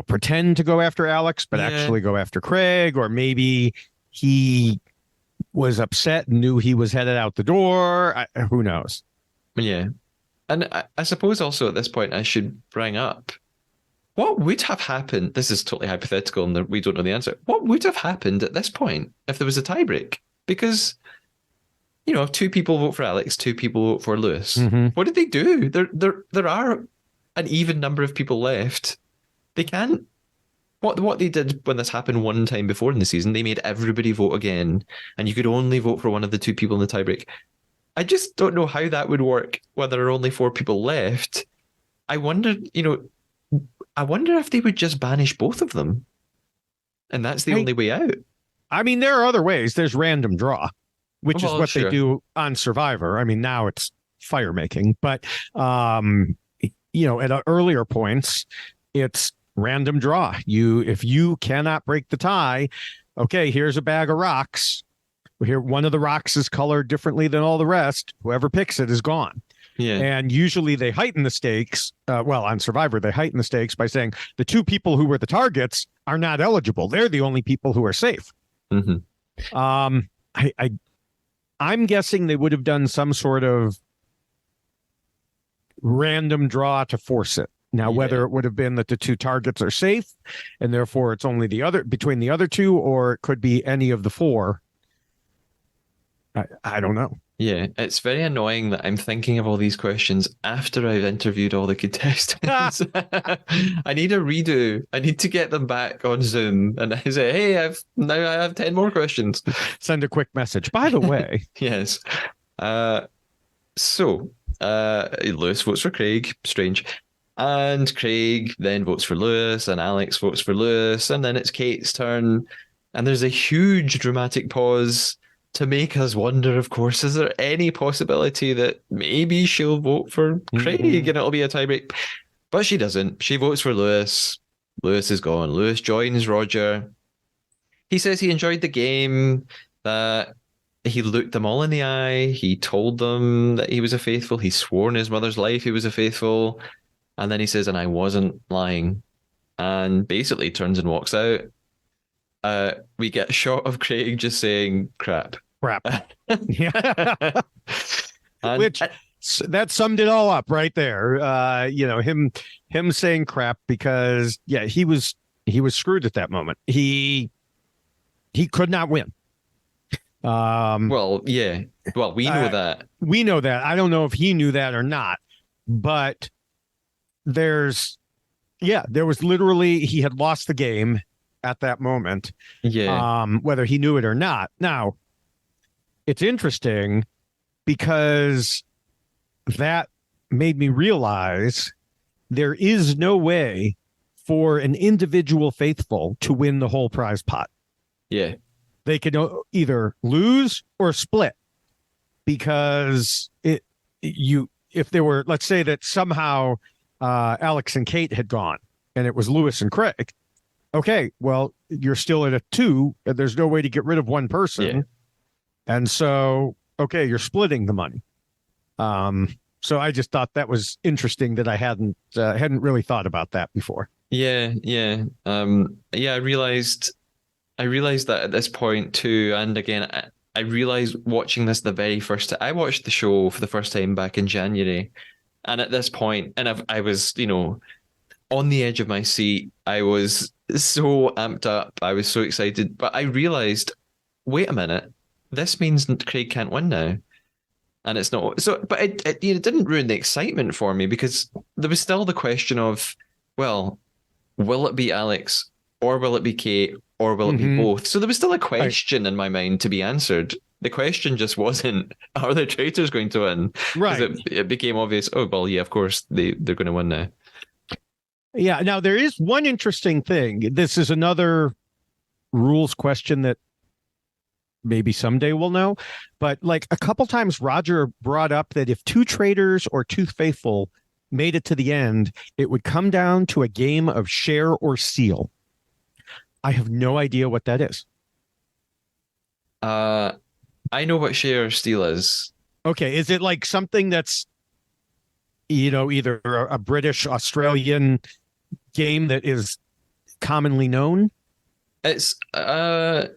pretend to go after Alex, but actually go after Craig, or maybe he was upset and knew he was headed out the door. Who knows? Yeah. And I suppose also at this point I should bring up what would have happened. This is totally hypothetical and we don't know the answer. What would have happened at this point if there was a tiebreak? Because, if two people vote for Alex, two people vote for Lewis, what did they do? There are an even number of people left. They can't. What they did when this happened one time before in the season, they made everybody vote again, and you could only vote for one of the two people in the tiebreak. I just don't know how that would work when there are only four people left. I wonder if they would just banish both of them, and that's the only way out. I mean, there are other ways. There's random draw, which is what they do on Survivor. I mean, now it's fire making, but at earlier points, it's random draw. If you cannot break the tie, okay, here's a bag of rocks. Here, one of the rocks is colored differently than all the rest. Whoever picks it is gone. Yeah. And usually they heighten the stakes. On Survivor, they heighten the stakes by saying the two people who were the targets are not eligible. They're the only people who are safe. I'm guessing they would have done some sort of random draw to force it. Now, whether it would have been that the two targets are safe and therefore it's only between the other two, or it could be any of the four. I don't know. Yeah, it's very annoying that I'm thinking of all these questions after I've interviewed all the contestants. I need a redo. I need to get them back on Zoom and I say, hey, I have 10 more questions. Send a quick message. By the way. Yes. So Lewis votes for Craig. Strange. And Craig then votes for Lewis and Alex votes for Lewis. And then it's Kate's turn. And there's a huge dramatic pause to make us wonder, of course, is there any possibility that maybe she'll vote for Craig and it'll be a tiebreak? But she doesn't. She votes for Lewis. Lewis is gone. Lewis joins Roger. He says he enjoyed the game, that he looked them all in the eye. He told them that he was a faithful. He swore in his mother's life he was a faithful. And then he says, and I wasn't lying. And basically turns and walks out. We get a shot of Craig just saying crap. Crap. Yeah. And, Which that summed it all up right there. Him saying crap because he was screwed at that moment. He could not win. well, yeah. Well, we know that. We know that. I don't know if he knew that or not, but there was literally, he had lost the game at that moment. Yeah. Whether he knew it or not. Now, it's interesting because that made me realize there is no way for an individual faithful to win the whole prize pot. Yeah. They could either lose or split, because if there were, let's say that somehow Alex and Kate had gone and it was Lewis and Craig. Okay, well, you're still at a 2 and there's no way to get rid of one person. Yeah. And so, okay, you're splitting the money. So I just thought that was interesting that I hadn't really thought about that before. Yeah. I realized that at this point too. And again, I realized watching this the very first time. I watched the show for the first time back in January. And at this point, I was, on the edge of my seat. I was so amped up. I was so excited. But I realized, wait a minute, this means Craig can't win now. And it's not so, but it didn't ruin the excitement for me, because there was still the question of, well, will it be Alex or will it be Kate or will it be both? So there was still a question in my mind to be answered. The question just wasn't, are the traitors going to win? Right. It became obvious, oh, well, yeah, of course they're going to win now. Yeah. Now, there is one interesting thing. This is another rules question that maybe someday we'll know. But like a couple times, Roger brought up that if 2 traitors or 2 faithful made it to the end, it would come down to a game of share or steal. I have no idea what that is. I know what share or steal is. Okay. Is it like something that's, either a British, Australian game that is commonly known? It's a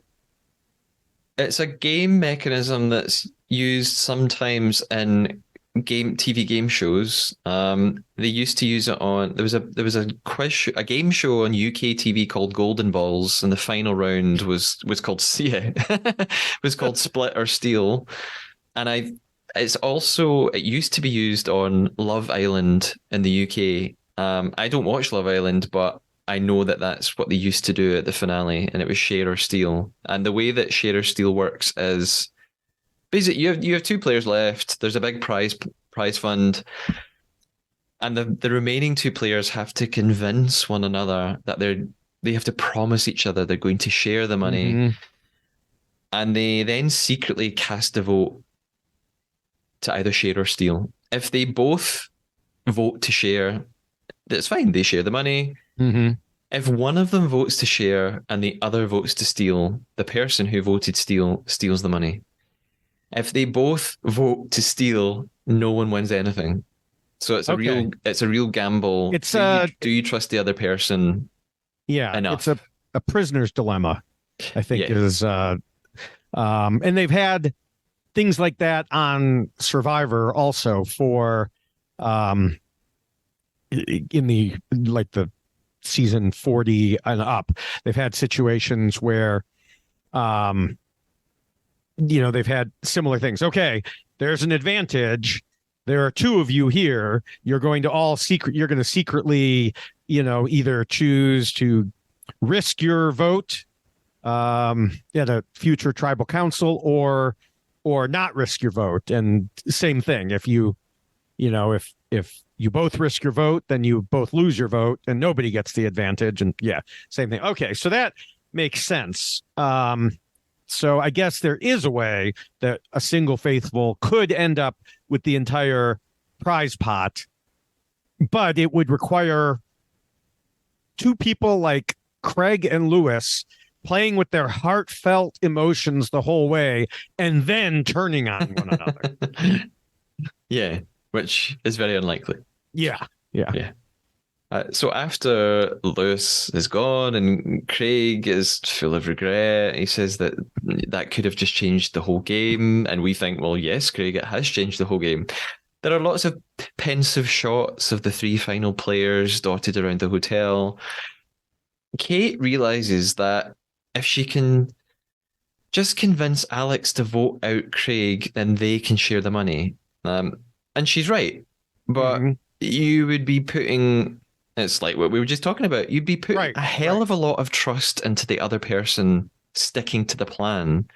game mechanism that's used sometimes in TV game shows. They used to use it on, there was a a game show on UK TV called Golden Balls, and the final round was called was called Split or Steal. And it used to be used on Love Island in the UK. I don't watch Love Island, but I know that that's what they used to do at the finale, and it was share or steal. And the way that share or steal works is basically you have 2 players left. There's a big prize fund, and the remaining 2 players have to convince one another that they have to promise each other they're going to share the money, and they then secretly cast a vote to either share or steal. If they both vote to share, that's fine. They share the money. If one of them votes to share and the other votes to steal, the person who voted steal steals the money. If they both vote to steal, no one wins anything. So it's a real gamble. It's do you trust the other person? Yeah, enough? It's a prisoner's dilemma, I think is and they've had things like that on Survivor also for in the season 40 and up. They've had situations where they've had similar things. Okay, there's an advantage. There are 2 of you here. You're going to secretly, either choose to risk your vote at a future tribal council or not risk your vote. And same thing, if you both risk your vote, then you both lose your vote and nobody gets the advantage. And same thing. Okay, so that makes sense. So I guess there is a way that a single faithful could end up with the entire prize pot, but it would require two people like Craig and Lewis playing with their heartfelt emotions the whole way and then turning on one another. Yeah, which is very unlikely. Yeah. Yeah. So after Lewis is gone and Craig is full of regret, he says that that could have just changed the whole game. And we think, well, yes, Craig, it has changed the whole game. There are lots of pensive shots of the three final players dotted around the hotel. Kate realizes that if she can just convince Alex to vote out Craig, then they can share the money. And she's right. But you would be putting, it's like what we were just talking about, you'd be putting a hell of a lot of trust into the other person sticking to the plan.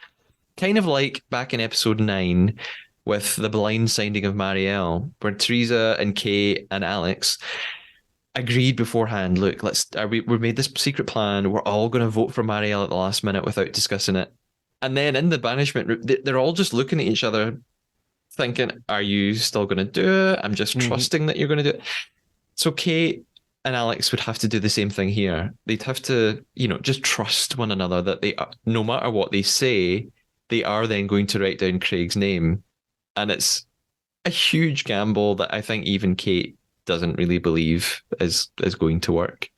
Kind of like back in episode 9 with the blind signing of Marielle, where Teresa and Kate and Alex agreed beforehand, look, we made this secret plan, we're all going to vote for Marielle at the last minute without discussing it. And then in the banishment room, they're all just looking at each other thinking, are you still going to do it? I'm just trusting that you're going to do it. So Kate and Alex would have to do the same thing here. They'd have to, just trust one another that they, no matter what they say, they are then going to write down Craig's name. And it's a huge gamble that I think even Kate doesn't really believe is going to work.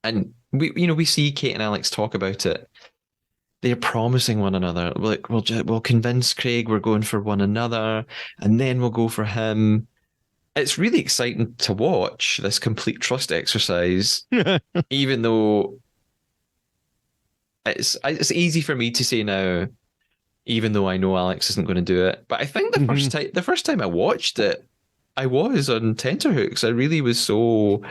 And we see Kate and Alex talk about it. They're promising one another, like, we'll convince Craig we're going for one another, and then we'll go for him. It's really exciting to watch this complete trust exercise, even though it's easy for me to say now, even though I know Alex isn't going to do it. But I think the first time I watched it, I was on tenterhooks. I really was so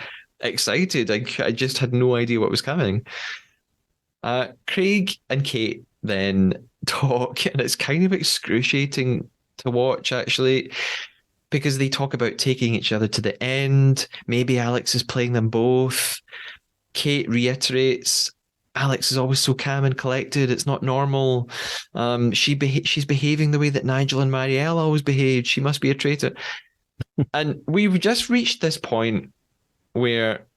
excited. I just had no idea what was coming. Craig and Kate then talk, and it's kind of excruciating to watch, actually, because they talk about taking each other to the end. Maybe Alex is playing them both. Kate reiterates, Alex is always so calm and collected. It's not normal. She's behaving the way that Nigel and Marielle always behaved. She must be a traitor. And we've just reached this point where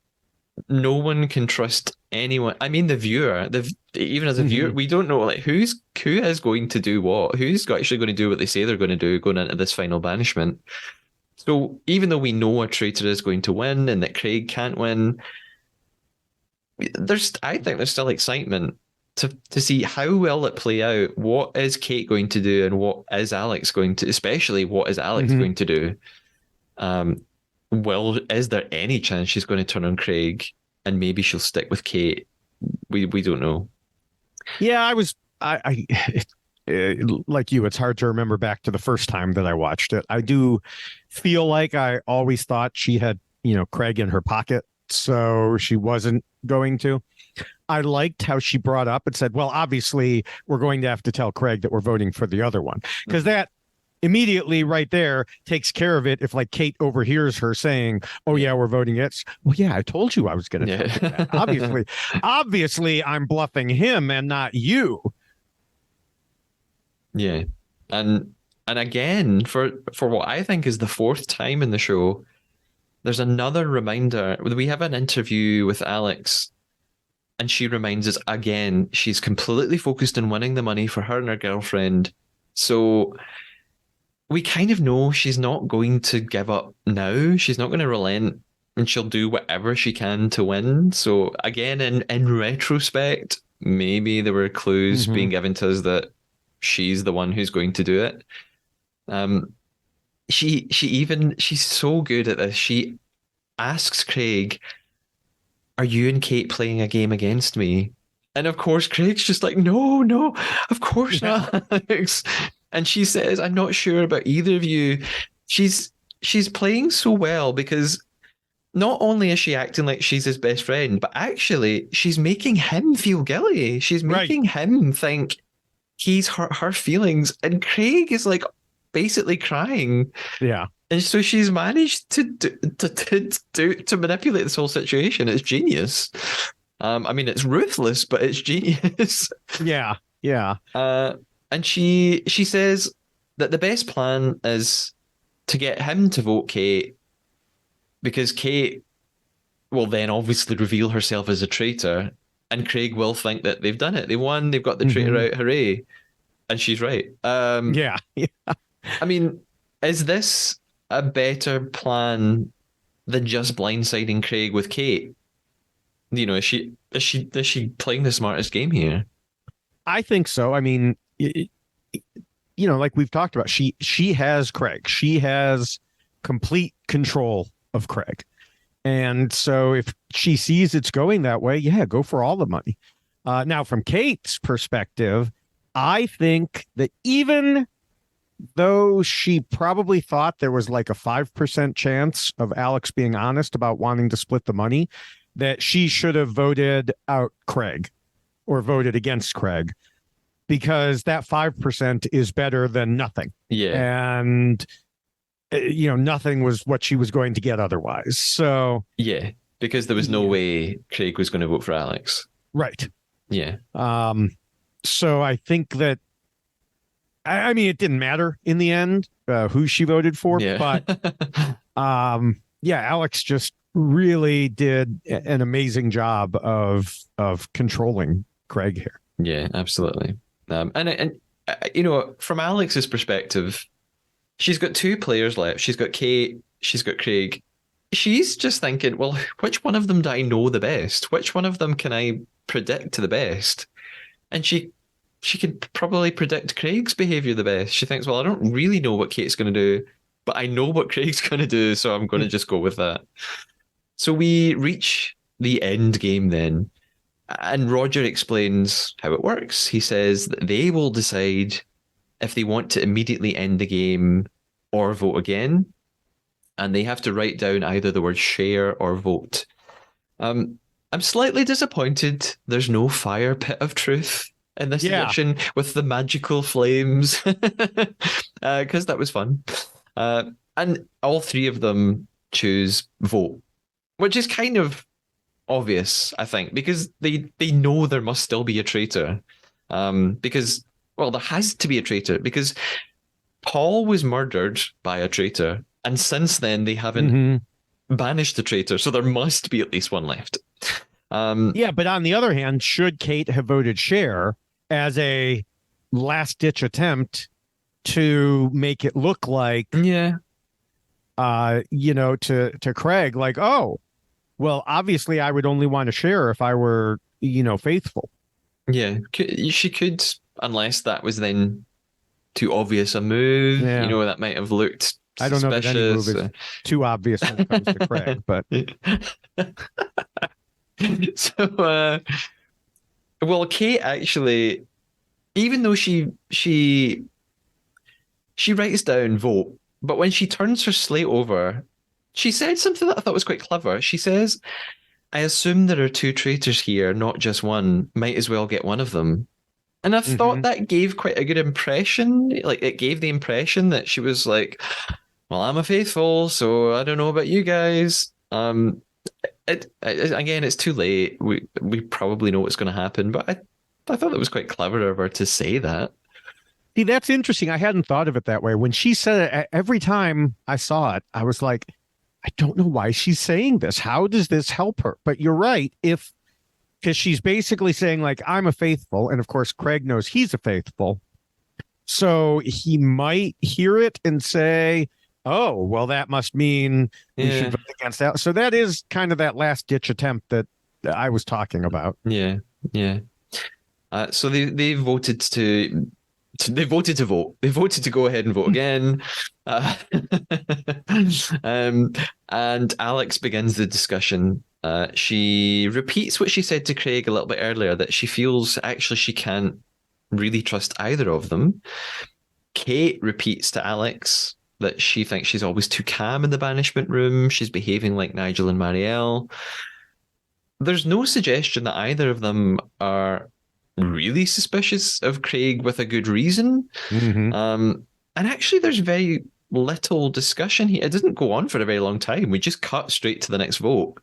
no one can trust anyone. I mean, the viewer, even as a viewer, we don't know who is going to do what, who's actually going to do what they say they're going to do going into this final banishment. So even though we know a traitor is going to win and that Craig can't win, I think there's still excitement to see how will it play out. What is Kate going to do, and what is Alex going to, especially what is Alex going to do? Is there any chance she's going to turn on Craig and maybe she'll stick with Kate? We don't know. Yeah, I like you, it's hard to remember back to the first time that I watched it. I do feel like I always thought she had, Craig in her pocket, so she wasn't going to. I liked how she brought up and said, well, obviously we're going to have to tell Craig that we're voting for the other one, because that immediately right there takes care of it. If like Kate overhears her saying, oh yeah, we're voting it. Well, yeah, I told you I was going to tell you that. Obviously I'm bluffing him and not you. Yeah. And again, for what I think is the fourth time in the show, there's another reminder. We have an interview with Alex, and she reminds us again, she's completely focused on winning the money for her and her girlfriend. So we kind of know she's not going to give up now. She's not going to relent, and she'll do whatever she can to win. So again, in retrospect, maybe there were clues being given to us that she's the one who's going to do it. She's so good at this. She asks Craig, are you and Kate playing a game against me? And of course, Craig's just like, no, of course not, Alex. And she says, I'm not sure about either of you. She's playing so well because not only is she acting like she's his best friend, but actually she's making him feel guilty. She's making him think he's hurt her feelings. And Craig is like basically crying. Yeah. And so she's managed to manipulate this whole situation. It's genius. I mean, it's ruthless, but it's genius. Yeah. Yeah. Uh, and she says that the best plan is to get him to vote Kate because Kate will then obviously reveal herself as a traitor, and Craig will think that they've done it. They won. They've got the traitor Hmm. out. Hooray! And she's right. Yeah. I mean, is this a better plan than just blindsiding Craig with Kate? You know, is she playing the smartest game here? I think so. I mean, like we've talked about, she has Craig. She has complete control of Craig. And so if she sees it's going that way, yeah, go for all the money. Now, from Kate's perspective, I think that even though she probably thought there was like a 5% chance of Alex being honest about wanting to split the money, that she should have voted out Craig or voted against Craig because that 5% is better than nothing. Yeah, And, nothing was what she was going to get otherwise. So, yeah, because there was no yeah, way Craig was going to vote for Alex. right. Yeah, So I think that, I mean, it didn't matter in the end who she voted for, yeah, but yeah, Alex just really did an amazing job of controlling Craig here. yeah, absolutely. And from Alex's perspective, she's got two players left. She's got Kate. She's got Craig. She's just thinking, well, which one of them do I know the best? Which one of them can I predict the best? And she could probably predict Craig's behavior the best. She thinks, well, I don't really know what Kate's going to do, but I know what Craig's going to do, so I'm going to just go with that. So we reach the end game then, and Roger explains how it works. He says that they will decide if they want to immediately end the game or vote again, and they have to write down either the word share or vote. I'm slightly disappointed there's no fire pit of truth in this Yeah. edition with the magical flames, because that was fun. And all three of them choose vote, which is kind of obvious, I think, because they know there must still be a traitor. Because, well, there has to be a traitor because Paul was murdered by a traitor, and since then they haven't banished the traitor, so there must be at least one left. Yeah, but on the other hand, should Kate have voted share as a last ditch attempt to make it look like, yeah, to Craig, like, oh, well, obviously I would only want to share if I were, faithful. yeah, she could, unless that was then too obvious a move. Yeah. That might have looked I don't know that any move suspicious. is too obvious when it comes to Craig, but So, well, Kate actually, even though she writes down vote, but when she turns her slate over, she said something that I thought was quite clever. She says, "I assume there are two traitors here, not just one. Might as well get one of them." And I thought that gave quite a good impression. Like, it gave the impression that she was like, well, I'm a faithful, so I don't know about you guys. Again, it's too late. We probably know what's going to happen, but I thought it was quite clever of her to say that. see, that's interesting. I hadn't thought of it that way. When she said it, every time I saw it, I was like, I don't know why she's saying this. How does this help her? But you're right. Because she's basically saying, like, I'm a faithful. And of course, Craig knows he's a faithful. So he might hear it and say, oh, well, that must mean we should vote against that. So that is kind of that last ditch attempt that I was talking about. Yeah, yeah. So they voted they voted to vote. They voted to go ahead and vote again. And Alex begins the discussion. She repeats what she said to Craig a little bit earlier, that she feels actually she can't really trust either of them. Kate repeats to Alex that she thinks she's always too calm in the banishment room. She's behaving like Nigel and Marielle. There's no suggestion that either of them are really suspicious of Craig with a good reason. And actually, there's very little discussion here. It doesn't go on for a very long time. We just cut straight to the next vote.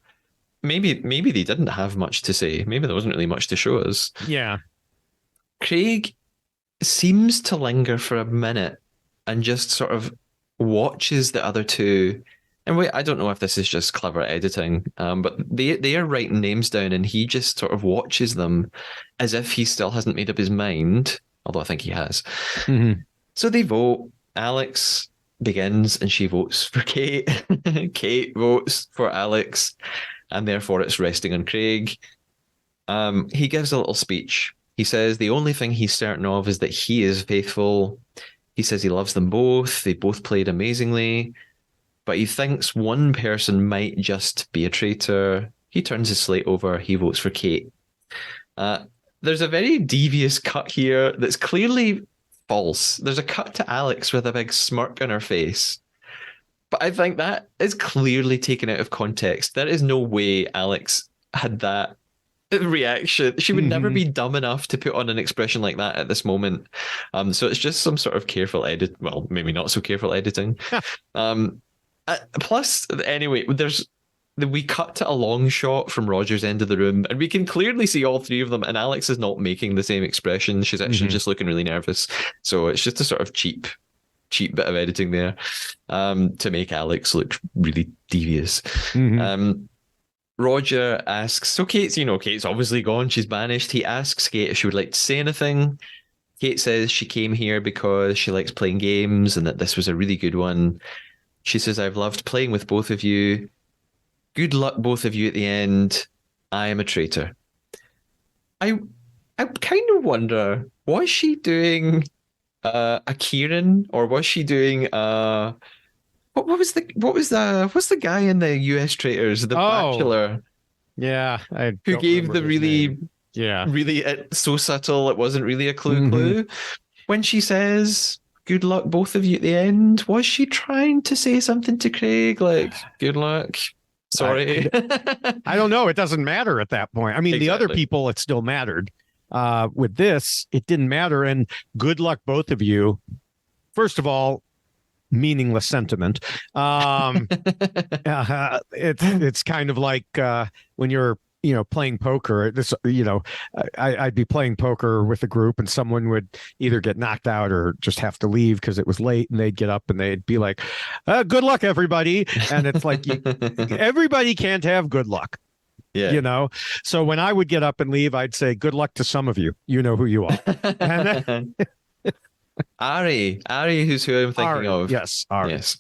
Maybe they didn't have much to say. Maybe there wasn't really much to show us. Yeah. Craig seems to linger for a minute and just sort of watches the other two. And wait, I don't know if this is just clever editing, but they are writing names down, and he just sort of watches them as if he still hasn't made up his mind. Although I think he has. Mm-hmm. So they vote. Alex begins, and she votes for Kate. Kate votes for Alex, and therefore it's resting on Craig. He gives a little speech. He says the only thing he's certain of is that he is faithful. He says he loves them both. They both played amazingly, but he thinks one person might just be a traitor. He turns his slate over. He votes for Kate. There's a very devious cut here that's clearly false. There's a cut to Alex with a big smirk on her face. But I think that is clearly taken out of context. There is no way Alex had that reaction. She would never be dumb enough to put on an expression like that at this moment. So it's just some sort of careful edit. Well, maybe not so careful editing. Plus, anyway, we cut to a long shot from Roger's end of the room, and we can clearly see all three of them. And Alex is not making the same expression; she's actually just looking really nervous. So it's just a sort of cheap bit of editing there, to make Alex look really devious. Roger asks, so Kate's obviously gone. She's banished. He asks Kate if she would like to say anything. Kate says she came here because she likes playing games and that this was a really good one. She says, I've loved playing with both of you. Good luck, both of you, at the end. I am a traitor. I kind of wonder, was she doing a Kieran, or was she doing what's the guy in the US Traitors, the Bachelor? Yeah, who gave the really so subtle it wasn't really a clue. When she says good luck both of you at the end, was she trying to say something to Craig like good luck? Sorry. I don't know. It doesn't matter at that point. I mean, the other people, it still mattered. With this, it didn't matter. And good luck, both of you. First of all, meaningless sentiment. It's kind of like when you're playing poker. I'd be playing poker with a group, and someone would either get knocked out or just have to leave because it was late, and they'd get up and they'd be like, good luck, everybody. And it's like, everybody can't have good luck. Yeah. So when I would get up and leave, I'd say good luck to some of you. You know who you are. And then, Ari, who I'm thinking of. Yes, Ari. Yes.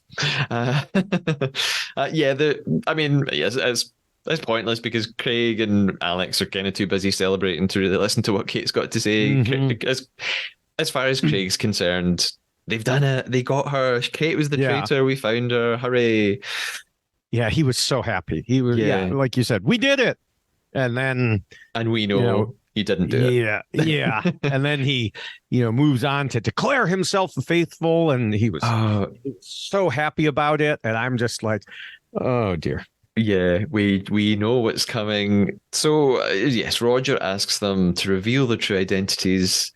It's pointless because Craig and Alex are kind of too busy celebrating to really listen to what Kate's got to say. As far as Craig's concerned, they've done it. They got her. Kate was the traitor. We found her. Hooray. Yeah, he was so happy. He was, like you said, we did it. And we know he didn't do it. Yeah. And then he, moves on to declare himself faithful, and he was so happy about it. And I'm just like, oh dear. Yeah, we know what's coming. So yes, Roger asks them to reveal their true identities,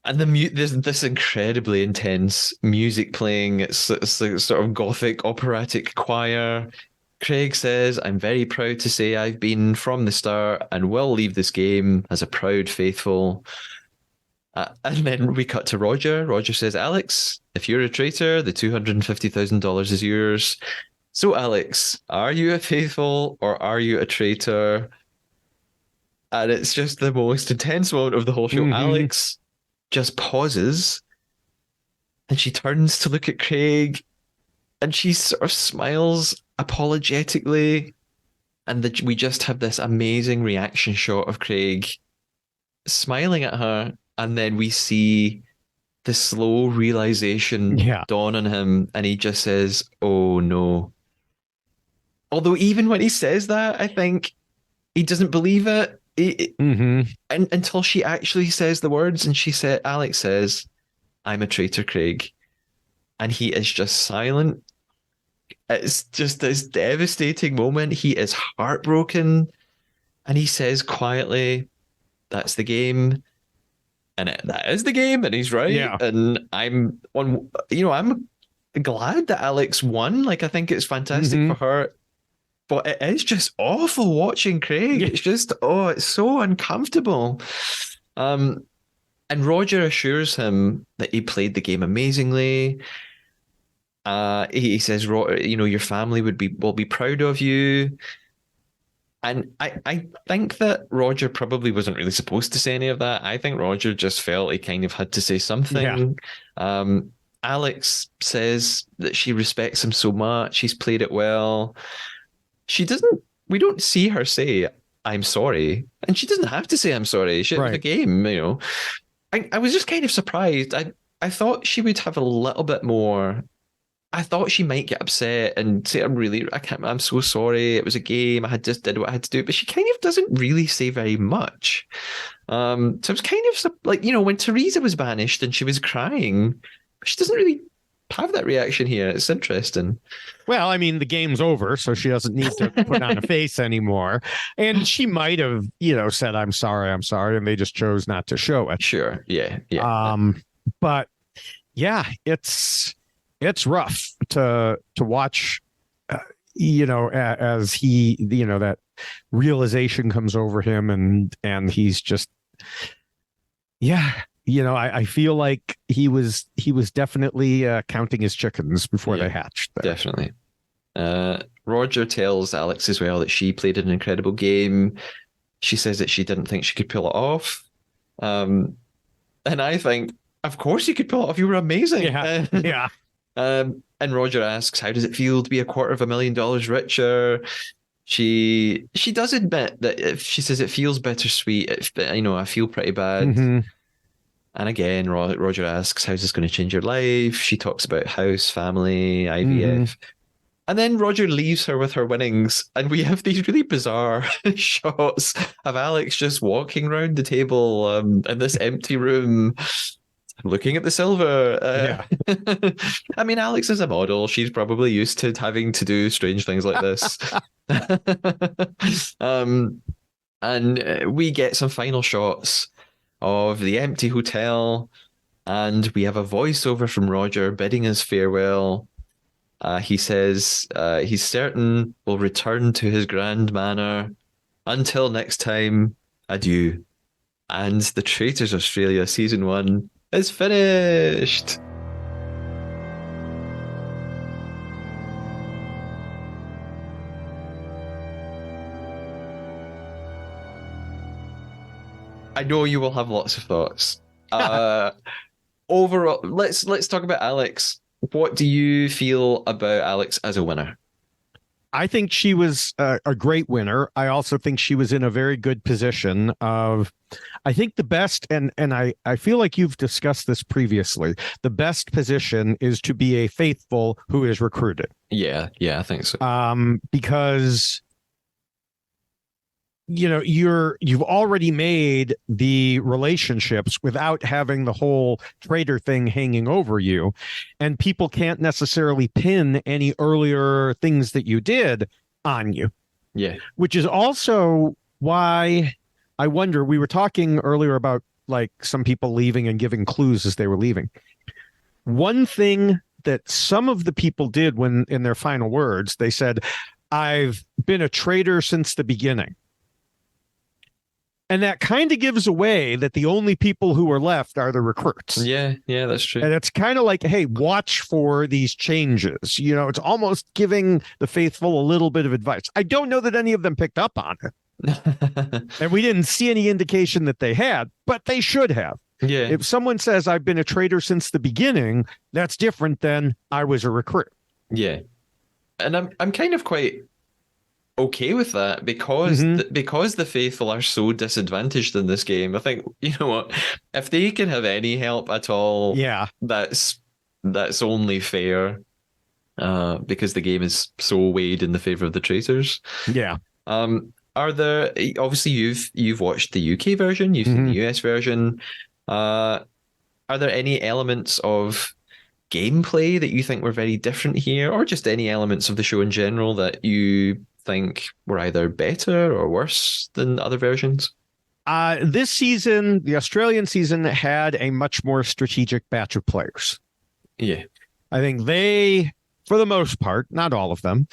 and there's this incredibly intense music playing. It's like sort of gothic operatic choir. Craig says, I'm very proud to say I've been from the start and will leave this game as a proud faithful. And then we cut to Roger. Roger says, Alex, if you're a traitor, the $250,000 is yours. So, Alex, are you a faithful or are you a traitor? And it's just the most intense moment of the whole show. Alex just pauses and she turns to look at Craig and she sort of smiles apologetically. And we just have this amazing reaction shot of Craig smiling at her. And then we see the slow realization dawn on him. And he just says, oh no. Although even when he says that, I think he doesn't believe it. Until she actually says the words, and Alex says, I'm a traitor, Craig. And he is just silent. It's just this devastating moment. He is heartbroken. And he says quietly, that's the game. And that is the game. And he's right. Yeah. And I'm glad that Alex won. Like, I think it's fantastic for her. But it is just awful watching Craig. It's just, it's so uncomfortable. And Roger assures him that he played the game amazingly. He says, your family will be proud of you. And I think that Roger probably wasn't really supposed to say any of that. I think Roger just felt he kind of had to say Yeah. something. Alex says that she respects him so much. He's played it well. She doesn't, we don't see her say, I'm sorry. And she doesn't have to say, I'm sorry. It was a Right. game, I was just kind of surprised. I thought she would have a little bit more. I thought she might get upset and say, I'm so sorry. It was a game. I had just did what I had to do. But she kind of doesn't really say very much. So it was kind of like, when Teresa was banished and she was crying, she doesn't really have that reaction here. It's interesting. Well, I mean, the game's over, so she doesn't need to put on a face anymore. And she might have, said, I'm sorry, and they just chose not to show it. Sure. Yeah. Yeah. But yeah, it's rough to watch, as he, that realization comes over him and he's just, yeah, I feel like he was definitely counting his chickens before they hatched there. Definitely. Roger tells Alex as well that she played an incredible game. She says that she didn't think she could pull it off. And I think, of course you could pull it off. You were amazing. Yeah. Yeah. And Roger asks, how does it feel to be $250,000 richer? She does admit that if she says it feels bittersweet, I feel pretty bad. Mm-hmm. And again, Roger asks, how's this going to change your life? She talks about house, family, IVF. Mm-hmm. And then Roger leaves her with her winnings. And we have these really bizarre shots of Alex just walking around the table in this empty room, looking at the silver. Yeah. I mean, Alex is a model. She's probably used to having to do strange things like this. And we get some final shots of the empty hotel, and we have a voiceover from Roger bidding us farewell. He says he's certain will return to his grand manor. Until next time, adieu. And the Traitors Australia Season 1 is finished. I know you will have lots of thoughts. Overall, let's talk about Alex. What do you feel about Alex as a winner? I think she was a great winner. I also think she was in a very good position of, I think the best, and I feel like you've discussed this previously, the best position is to be a faithful who is recruited. Yeah, I think so. Because you've already made the relationships without having the whole traitor thing hanging over you, and people can't necessarily pin any earlier things that you did on you. Yeah. Which is also why I wonder, we were talking earlier about like some people leaving and giving clues as they were leaving. One thing that some of the people did when in their final words, they said, I've been a traitor since the beginning. And that kind of gives away that the only people who are left are the recruits. Yeah, that's true. And it's kind of like, hey, watch for these changes. It's almost giving the faithful a little bit of advice. I don't know that any of them picked up on it. And we didn't see any indication that they had, but they should have. Yeah. If someone says, I've been a traitor since the beginning, that's different than I was a recruit. Yeah. And I'm kind of quite okay with that because because the faithful are so disadvantaged in this game. I think, you know what, if they can have any help at all, that's only fair, because the game is so weighed in the favor of the traitors. Are there, obviously you've watched the UK version, you've seen the US version, are there any elements of gameplay that you think were very different here, or just any elements of the show in general that you think were either better or worse than other versions? This season, the Australian season, had a much more strategic batch of players. Yeah. I think they, for the most part, not all of them,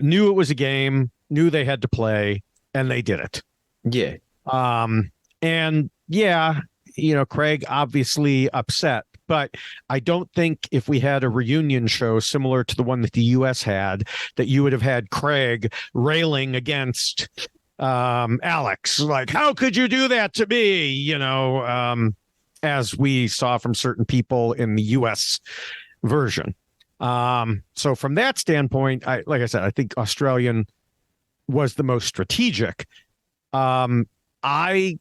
knew it was a game, knew they had to play, and they did it. Yeah. And yeah, Craig obviously upset, but I don't think if we had a reunion show similar to the one that the US had, that you would have had Craig railing against Alex, like, how could you do that to me? As we saw from certain people in the US version. So from that standpoint, like I said, I think Australian was the most strategic. I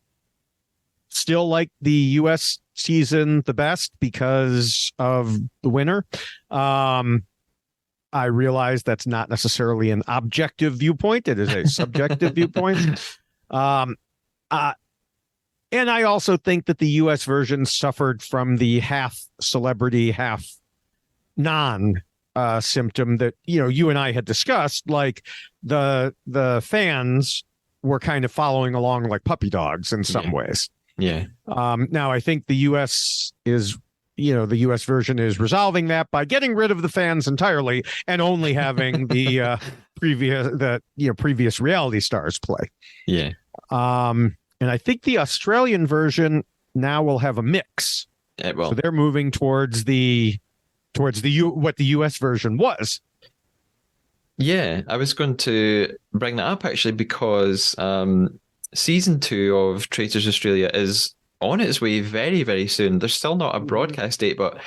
still like the US season the best because of the winner. I realize that's not necessarily an objective viewpoint. It is a subjective viewpoint. And I also think that the US version suffered from the half celebrity, half non symptom that, you and I had discussed. Like the fans were kind of following along like puppy dogs in some ways. Yeah. Now I think the US version is resolving that by getting rid of the fans entirely and only having the previous reality stars play. Yeah. And I think the Australian version now will have a mix. So they're moving towards what the US version was. Yeah, I was going to bring that up actually because season 2 of Traitors Australia is on its way very, very soon. There's still not a broadcast date, but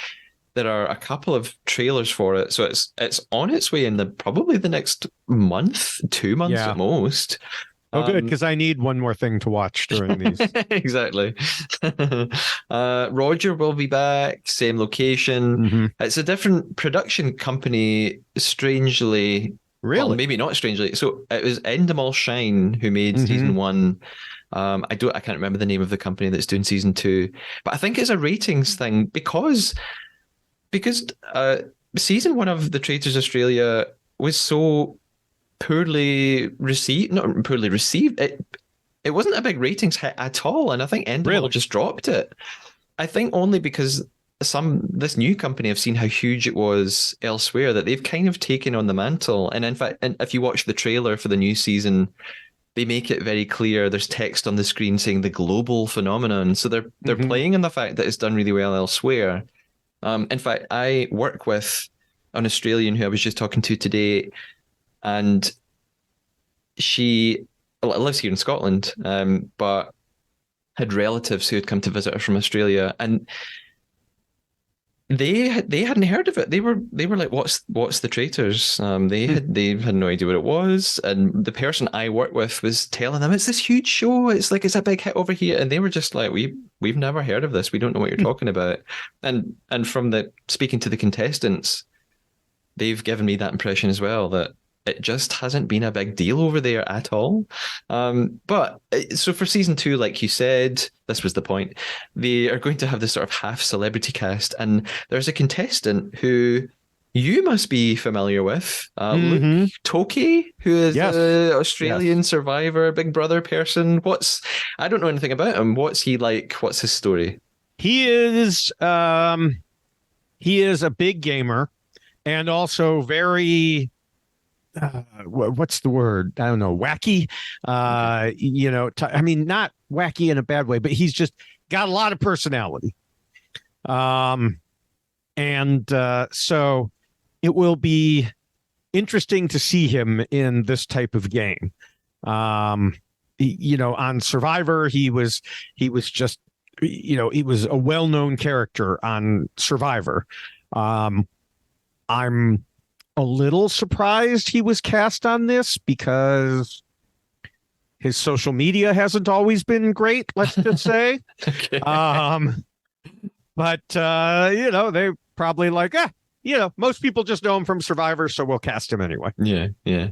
there are a couple of trailers for it. So it's on its way in probably the next month, 2 months at most. Oh, good, because I need one more thing to watch during these. Exactly. Roger will be back, same location. Mm-hmm. It's a different production company, strangely. Really? Well, maybe not strangely. So it was Endemol Shine who made season 1. I can't remember the name of the company that's doing season 2, but I think it's a ratings thing because season 1 of the Traitors Australia was so poorly received. Not poorly received. It wasn't a big ratings hit at all, and I think Endemol just dropped it. I think only because this new company have seen how huge it was elsewhere that they've kind of taken on the mantle. And in fact, if you watch the trailer for the new season, they make it very clear. There's text on the screen saying the global phenomenon. So they're playing on the fact that it's done really well elsewhere. In fact, I work with an Australian who I was just talking to today, and she lives here in Scotland, but had relatives who had come to visit her from Australia, and they hadn't heard of it. They were like, "What's the Traitors?" They had no idea what it was, and the person I work with was telling them it's this huge show. It's a big hit over here, and they were just like, "We've never heard of this. We don't know what you're talking about." And from speaking to the contestants, they've given me that impression as well, that it just hasn't been a big deal over there at all. But so for season 2, like you said, this was the point. They are going to have this sort of half celebrity cast, and there's a contestant who you must be familiar with, Luke Toki, who is an Australian survivor, Big Brother person. I don't know anything about him. What's he like? What's his story? He is a big gamer, and also very what's the word? I don't know. Wacky. I mean, not wacky in a bad way, but he's just got a lot of personality. So it will be interesting to see him in this type of game. On Survivor, he was just, he was a well-known character on Survivor. I'm a little surprised he was cast on this because his social media hasn't always been great, let's just say. Okay. But they probably like, most people just know him from Survivor, so we'll cast him anyway. Yeah.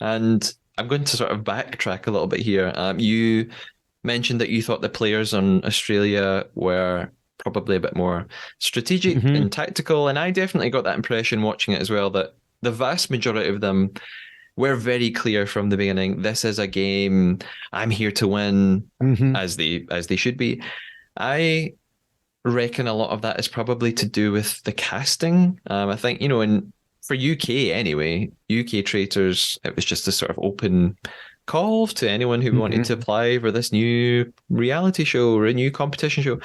And I'm going to sort of backtrack a little bit here. You mentioned that you thought the players on Australia were probably a bit more strategic and tactical, and I definitely got that impression watching it as well, that the vast majority of them were very clear from the beginning. This is a game. I'm here to win, as they should be. I reckon a lot of that is probably to do with the casting. I think, for UK anyway, UK Traitors, it was just a sort of open call to anyone who wanted to apply for this new reality show or a new competition show.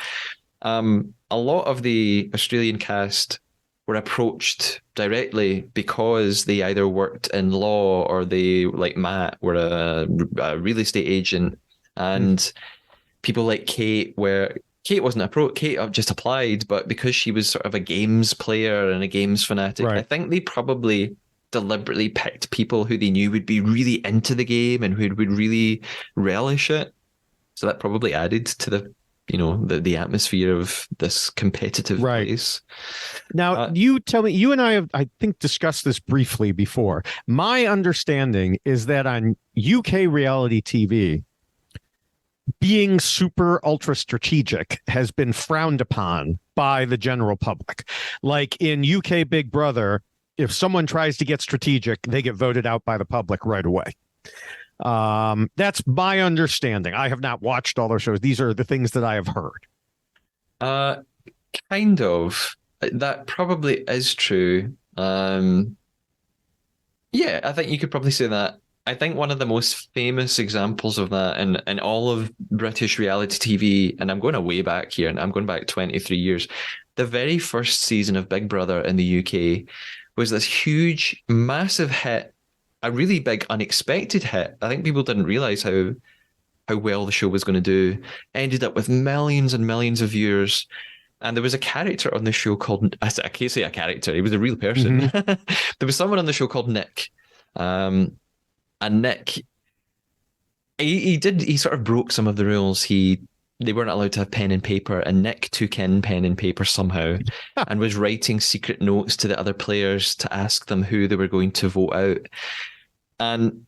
A lot of the Australian cast were approached directly because they either worked in law or they, like Matt, were a real estate agent, and people like Kate wasn't approached. Kate just applied, but because she was sort of a games player and a games fanatic, Right. I think they probably deliberately picked people who they knew would be really into the game and who would really relish it. So that probably added to the atmosphere of this competitive place. Now, you tell me, you and I have, I think, discussed this briefly before. My understanding is that on UK reality TV, being super ultra strategic has been frowned upon by the general public. Like in UK Big Brother, if someone tries to get strategic, they get voted out by the public right away. That's my understanding. I have not watched all those shows. These are the things that I have heard. Kind of. That probably is true. Yeah, I think you could probably say that. I think one of the most famous examples of that in all of British reality TV, and I'm going way back here, and I'm going back 23 years, the very first season of Big Brother in the UK was this huge, massive hit, a really big, unexpected hit. I think people didn't realize how well the show was going to do. Ended up with millions and millions of viewers. And there was a character on the show called, I can't say a character, he was a real person. There was someone on the show called Nick. And Nick, he sort of broke some of the rules. They weren't allowed to have pen and paper, and Nick took in pen and paper somehow and was writing secret notes to the other players to ask them who they were going to vote out. And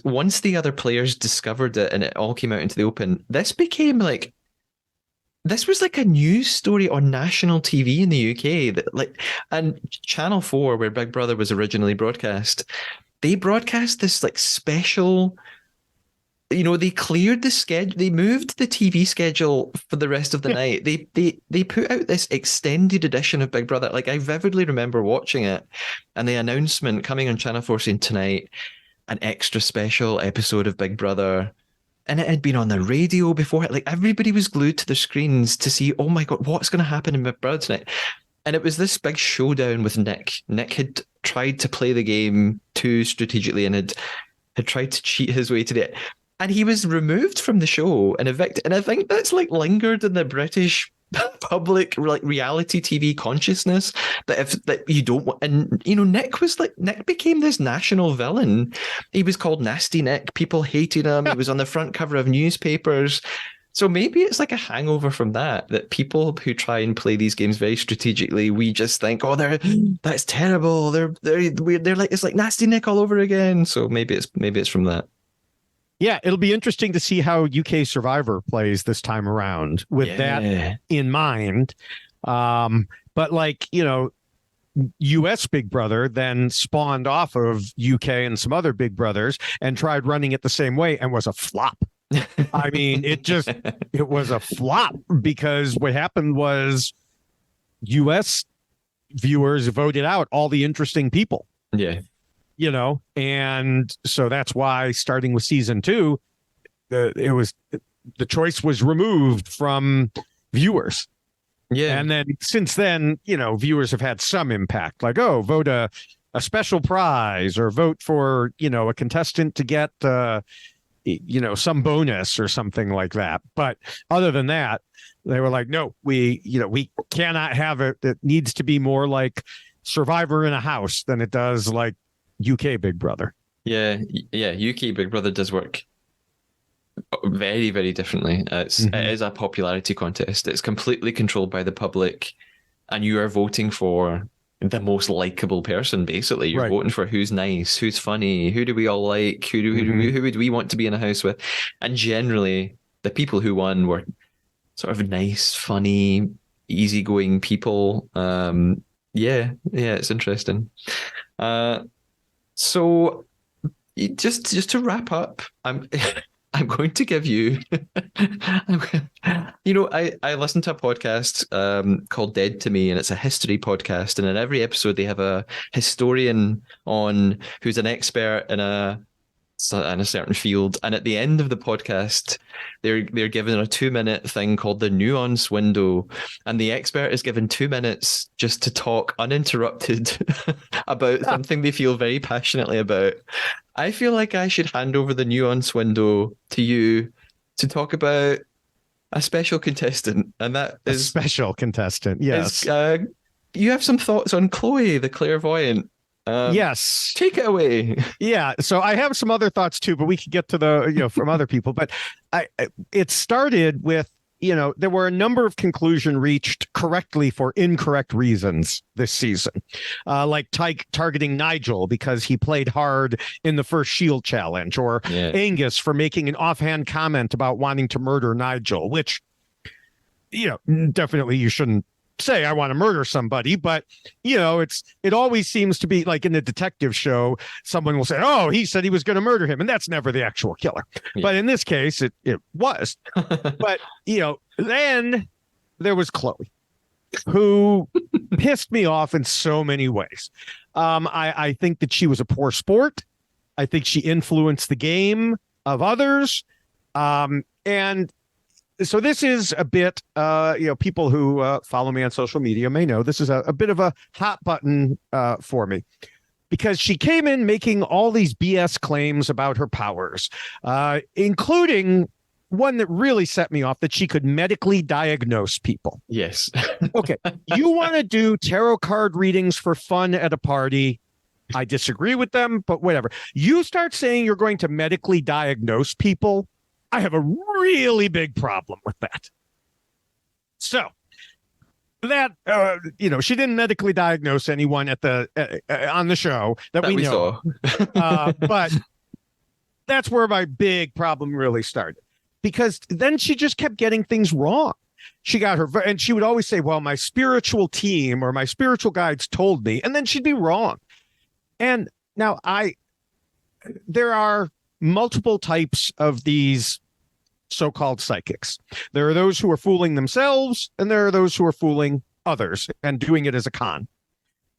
once the other players discovered it and it all came out into the open, this was like a news story on national TV in the UK and Channel 4, where Big Brother was originally broadcast, they broadcast this like special, they cleared the schedule, they moved the TV schedule for the rest of the night. They put out this extended edition of Big Brother. Like, I vividly remember watching it and the announcement coming on Channel 4 saying tonight, an extra special episode of Big Brother. And it had been on the radio before. Like, everybody was glued to their screens to see, oh my God, what's going to happen in Big Brother tonight? And it was this big showdown with Nick. Nick had tried to play the game too strategically and had tried to cheat his way to it. And he was removed from the show and evicted. And I think that's like lingered in the British public reality TV consciousness that you don't want. And Nick became this national villain. He was called Nasty Nick. People hated him. He was on the front cover of newspapers. So maybe it's like a hangover from that people who try and play these games very strategically, we just think, oh, that's terrible. They're like, it's like Nasty Nick all over again. So maybe it's from that. Yeah, it'll be interesting to see how UK Survivor plays this time around with that in mind. But US Big Brother then spawned off of UK and some other Big Brothers and tried running it the same way and was a flop. I mean, it was a flop because what happened was US viewers voted out all the interesting people. Yeah. And so that's why starting with season 2, the choice was removed from viewers. Yeah. And then since then, viewers have had some impact, like, oh, vote a special prize or vote for, a contestant to get, some bonus or something like that. But other than that, they were like, no, we cannot have it. It needs to be more like Survivor in a house than it does like UK Big Brother. Yeah. UK Big Brother does work very, very differently. It is a popularity contest. It's completely controlled by the public, and you are voting for the most likable person. Basically, you're voting for who's nice, who's funny, who do we all like, who would we want to be in a house with, and generally, the people who won were sort of nice, funny, easygoing people. Yeah, it's interesting. So just to wrap up, I'm going to give you, I listen to a podcast called Dead to Me, and it's a history podcast. And in every episode, they have a historian on who's an expert in a in a certain field. And at the end of the podcast, they're given a 2 minute thing called the nuance window, and the expert is given 2 minutes just to talk uninterrupted about something they feel very passionately about. I feel like I should hand over the nuance window to you to talk about a special contestant, and that A is special contestant. Yes. you have some thoughts on Chloe, the clairvoyant. Yes. Take it away. Yeah. So I have some other thoughts too, but we could get to the, from other people. But it started with, there were a number of conclusions reached correctly for incorrect reasons this season, like targeting Nigel because he played hard in the first Shield challenge, or Angus for making an offhand comment about wanting to murder Nigel, which, definitely you shouldn't say I want to murder somebody, but it always seems to be like in a detective show, someone will say, oh, he said he was going to murder him, and that's never the actual killer. But in this case it was. But then there was Chloe, who pissed me off in so many ways. I think that she was a poor sport. I think she influenced the game of others, and so this is a bit, people who follow me on social media may know this is a bit of a hot button for me, because she came in making all these BS claims about her powers, including one that really set me off, that she could medically diagnose people. Yes. Okay. You want to do tarot card readings for fun at a party? I disagree with them, but whatever. You start saying you're going to medically diagnose people, I have a really big problem with that. So that, she didn't medically diagnose anyone at the on the show that we know. But that's where my big problem really started, because then she just kept getting things wrong. She got her, and she would always say, well, my spiritual team or my spiritual guides told me, and then she'd be wrong. And now there are multiple types of these so-called psychics. There are those who are fooling themselves, and there are those who are fooling others and doing it as a con.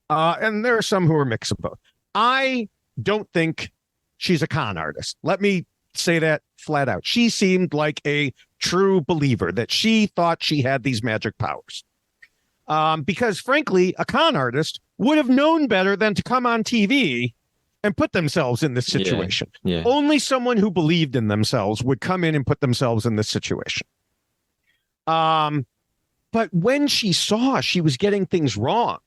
And there are some who are mix of both. I don't think she's a con artist. Let me say that flat out. She seemed like a true believer, that she thought she had these magic powers. Because frankly, a con artist would have known better than to come on TV and put themselves in this situation. Yeah. Only someone who believed in themselves would come in and put themselves in this situation. But when she saw she was getting things wrong,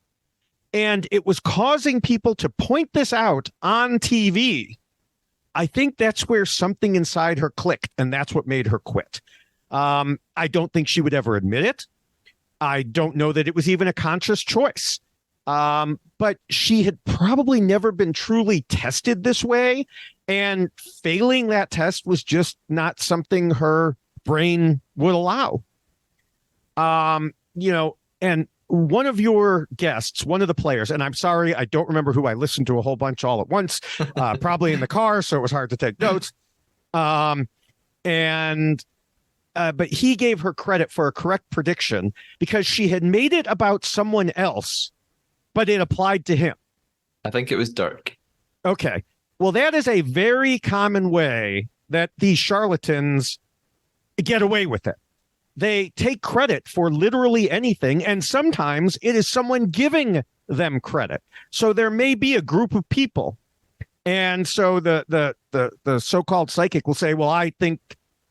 and it was causing people to point this out on TV, I think that's where something inside her clicked, and that's what made her quit. I don't think she would ever admit it. I don't know that it was even a conscious choice. But she had probably never been truly tested this way, and failing that test was just not something her brain would allow. And one of your guests, one of the players, and I'm sorry, I don't remember who, I listened to a whole bunch all at once, probably in the car, so it was hard to take notes. But he gave her credit for a correct prediction because she had made it about someone else, but it applied to him. I think it was Dirk. Okay. Well, that is a very common way that these charlatans get away with it. They take credit for literally anything, and sometimes it is someone giving them credit. So there may be a group of people, and so the so-called psychic will say, well, I think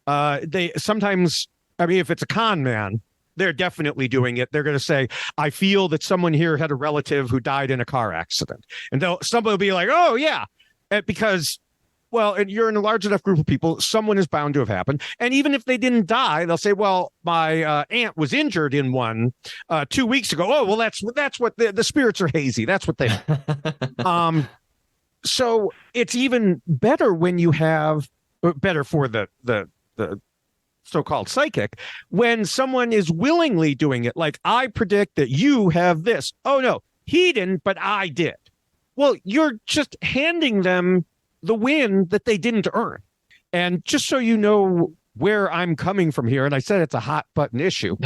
they sometimes, if it's a con man, they're definitely doing it. They're going to say, I feel that someone here had a relative who died in a car accident. And somebody will be like, oh, yeah, because, well, and you're in a large enough group of people, someone is bound to have happened. And even if they didn't die, they'll say, well, my aunt was injured in one 2 weeks ago. Oh, well, that's what the spirits are hazy. That's what they are. So it's even better when you have better for the so-called psychic, when someone is willingly doing it, like, I predict that you have this. Oh, no, he didn't, but I did. Well, you're just handing them the win that they didn't earn. And just so you know where I'm coming from here, and I said it's a hot button issue,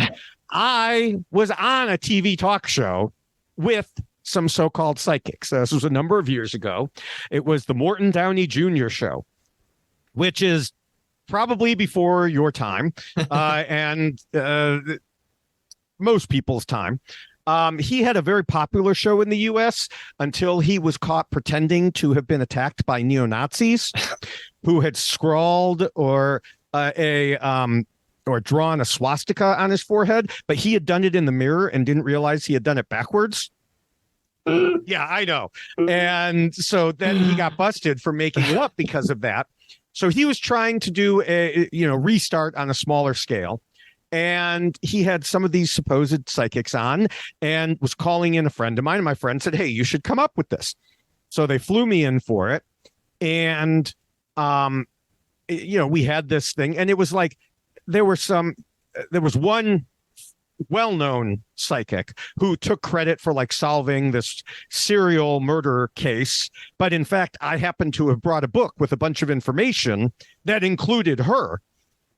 I was on a TV talk show with some so-called psychics. This was a number of years ago. It was the Morton Downey Jr. show. which is probably before your time and most people's time. He had a very popular show in the U.S. until he was caught pretending to have been attacked by neo-Nazis who had scrawled or drawn a swastika on his forehead, but he had done it in the mirror and didn't realize he had done it backwards. Yeah, I know. And so then he got busted for making it up because of that. So he was trying to do a restart on a smaller scale. And he had some of these supposed psychics on and was calling in a friend of mine. And my friend said, hey, you should come up with this. So they flew me in for it. And, we had this thing. And it was like there was one well-known psychic who took credit for like solving this serial murder case. But in fact, I happened to have brought a book with a bunch of information that included her.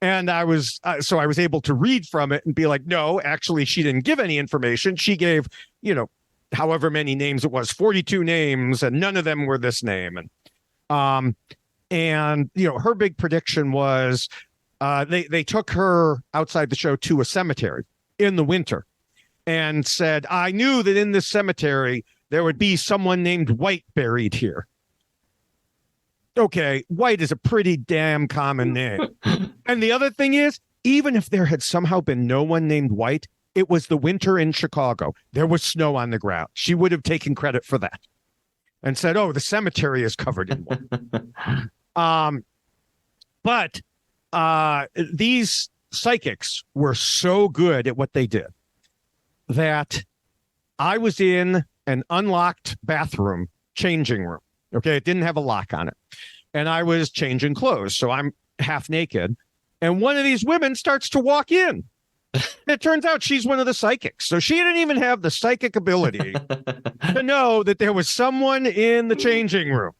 And I was able to read from it and be like, no, actually, she didn't give any information. She gave, however many names it was, 42 names, and none of them were this name. And her big prediction was they took her outside the show to a cemetery in the winter and said, I knew that in this cemetery there would be someone named White buried here. Okay, White is a pretty damn common name. And the other thing is, even if there had somehow been no one named White, it was the winter in Chicago. There was snow on the ground. She would have taken credit for that and said, oh, the cemetery is covered in one. But these psychics were so good at what they did that I was in an unlocked bathroom changing room. Okay, it didn't have a lock on it. And I was changing clothes, so I'm half naked. And one of these women starts to walk in. It turns out she's one of the psychics. So she didn't even have the psychic ability to know that there was someone in the changing room.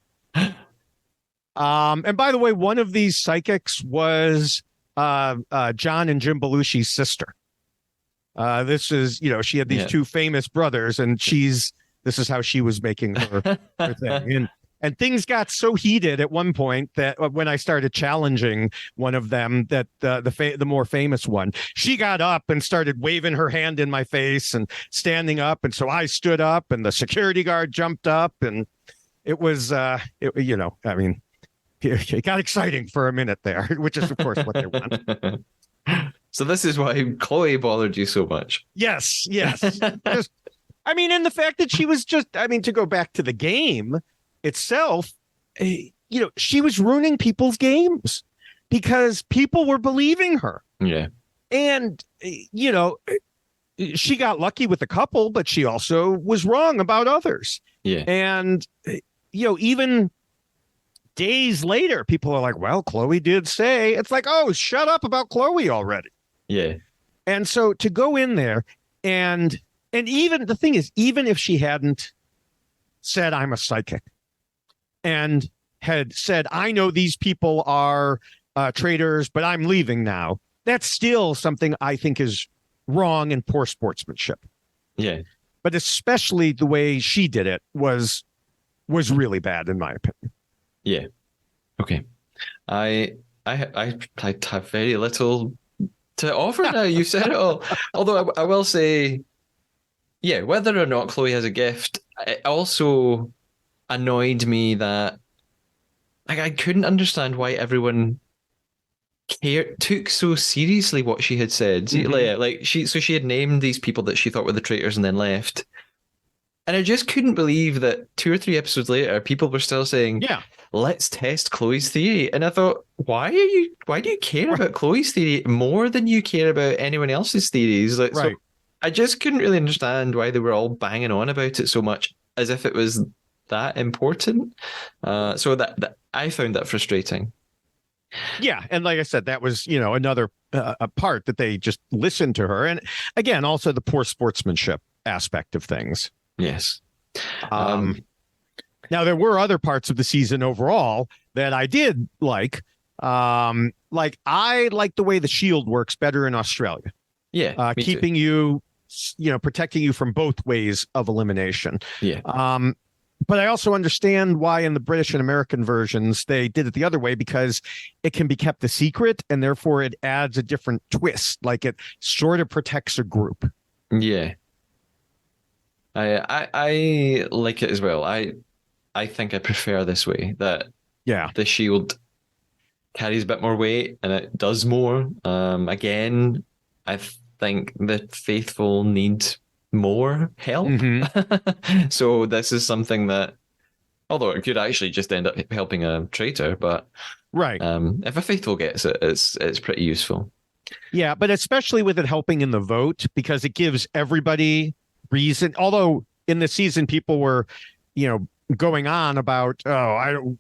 And by the way, one of these psychics was John and Jim Belushi's sister. This is, she had these two famous brothers, and this is how she was making her thing. And things got so heated at one point that when I started challenging one of them, that the more famous one, she got up and started waving her hand in my face and standing up. And so I stood up, and the security guard jumped up, and it was, it got exciting for a minute there, which is, of course, what they want. So this is why Chloe bothered you so much. Yes. And the fact that she was to go back to the game itself, she was ruining people's games because people were believing her. Yeah. And, she got lucky with a couple, but she also was wrong about others. Yeah. And, even days later, people are like, well, Chloe did say, it's like, oh, shut up about Chloe already. Yeah. And so to go in there and even the thing is, even if she hadn't said, I'm a psychic, and had said, I know these people are traitors, but I'm leaving now, that's still something I think is wrong and poor sportsmanship. Yeah. But especially the way she did it was really bad, in my opinion. Yeah. Okay. I have very little to offer now. You've said it all. Although I will say, yeah, whether or not Chloe has a gift, it also annoyed me that I couldn't understand why everyone took so seriously what she had said. Mm-hmm. She had named these people that she thought were the traitors and then left. And I just couldn't believe that 2 or 3 episodes later, people were still saying, yeah, let's test Chloe's theory. And I thought, why do you care about Chloe's theory more than you care about anyone else's theories? So I just couldn't really understand why they were all banging on about it so much, as if it was that important. So that I found that frustrating. Yeah, and like I said, that was another a part that they just listened to her, and again, also the poor sportsmanship aspect of things. Yes. Now there were other parts of the season overall that I did like. Like I like the way the shield works better in Australia. Yeah, keeping you, protecting you from both ways of elimination. Yeah. But I also understand why in the British and American versions they did it the other way, because it can be kept a secret and therefore it adds a different twist. Like it sort of protects a group. Yeah. I like it as well. I think I prefer this way, that Yeah. the shield carries a bit more weight and it does more. Again, I think the faithful need more help. Mm-hmm. So this is something that, although it could actually just end up helping a traitor, but Right. if a faithful gets it, it's pretty useful. Yeah, but especially with it helping in the vote, because it gives everybody reason. Although in the season people were, going on about, oh, I don't,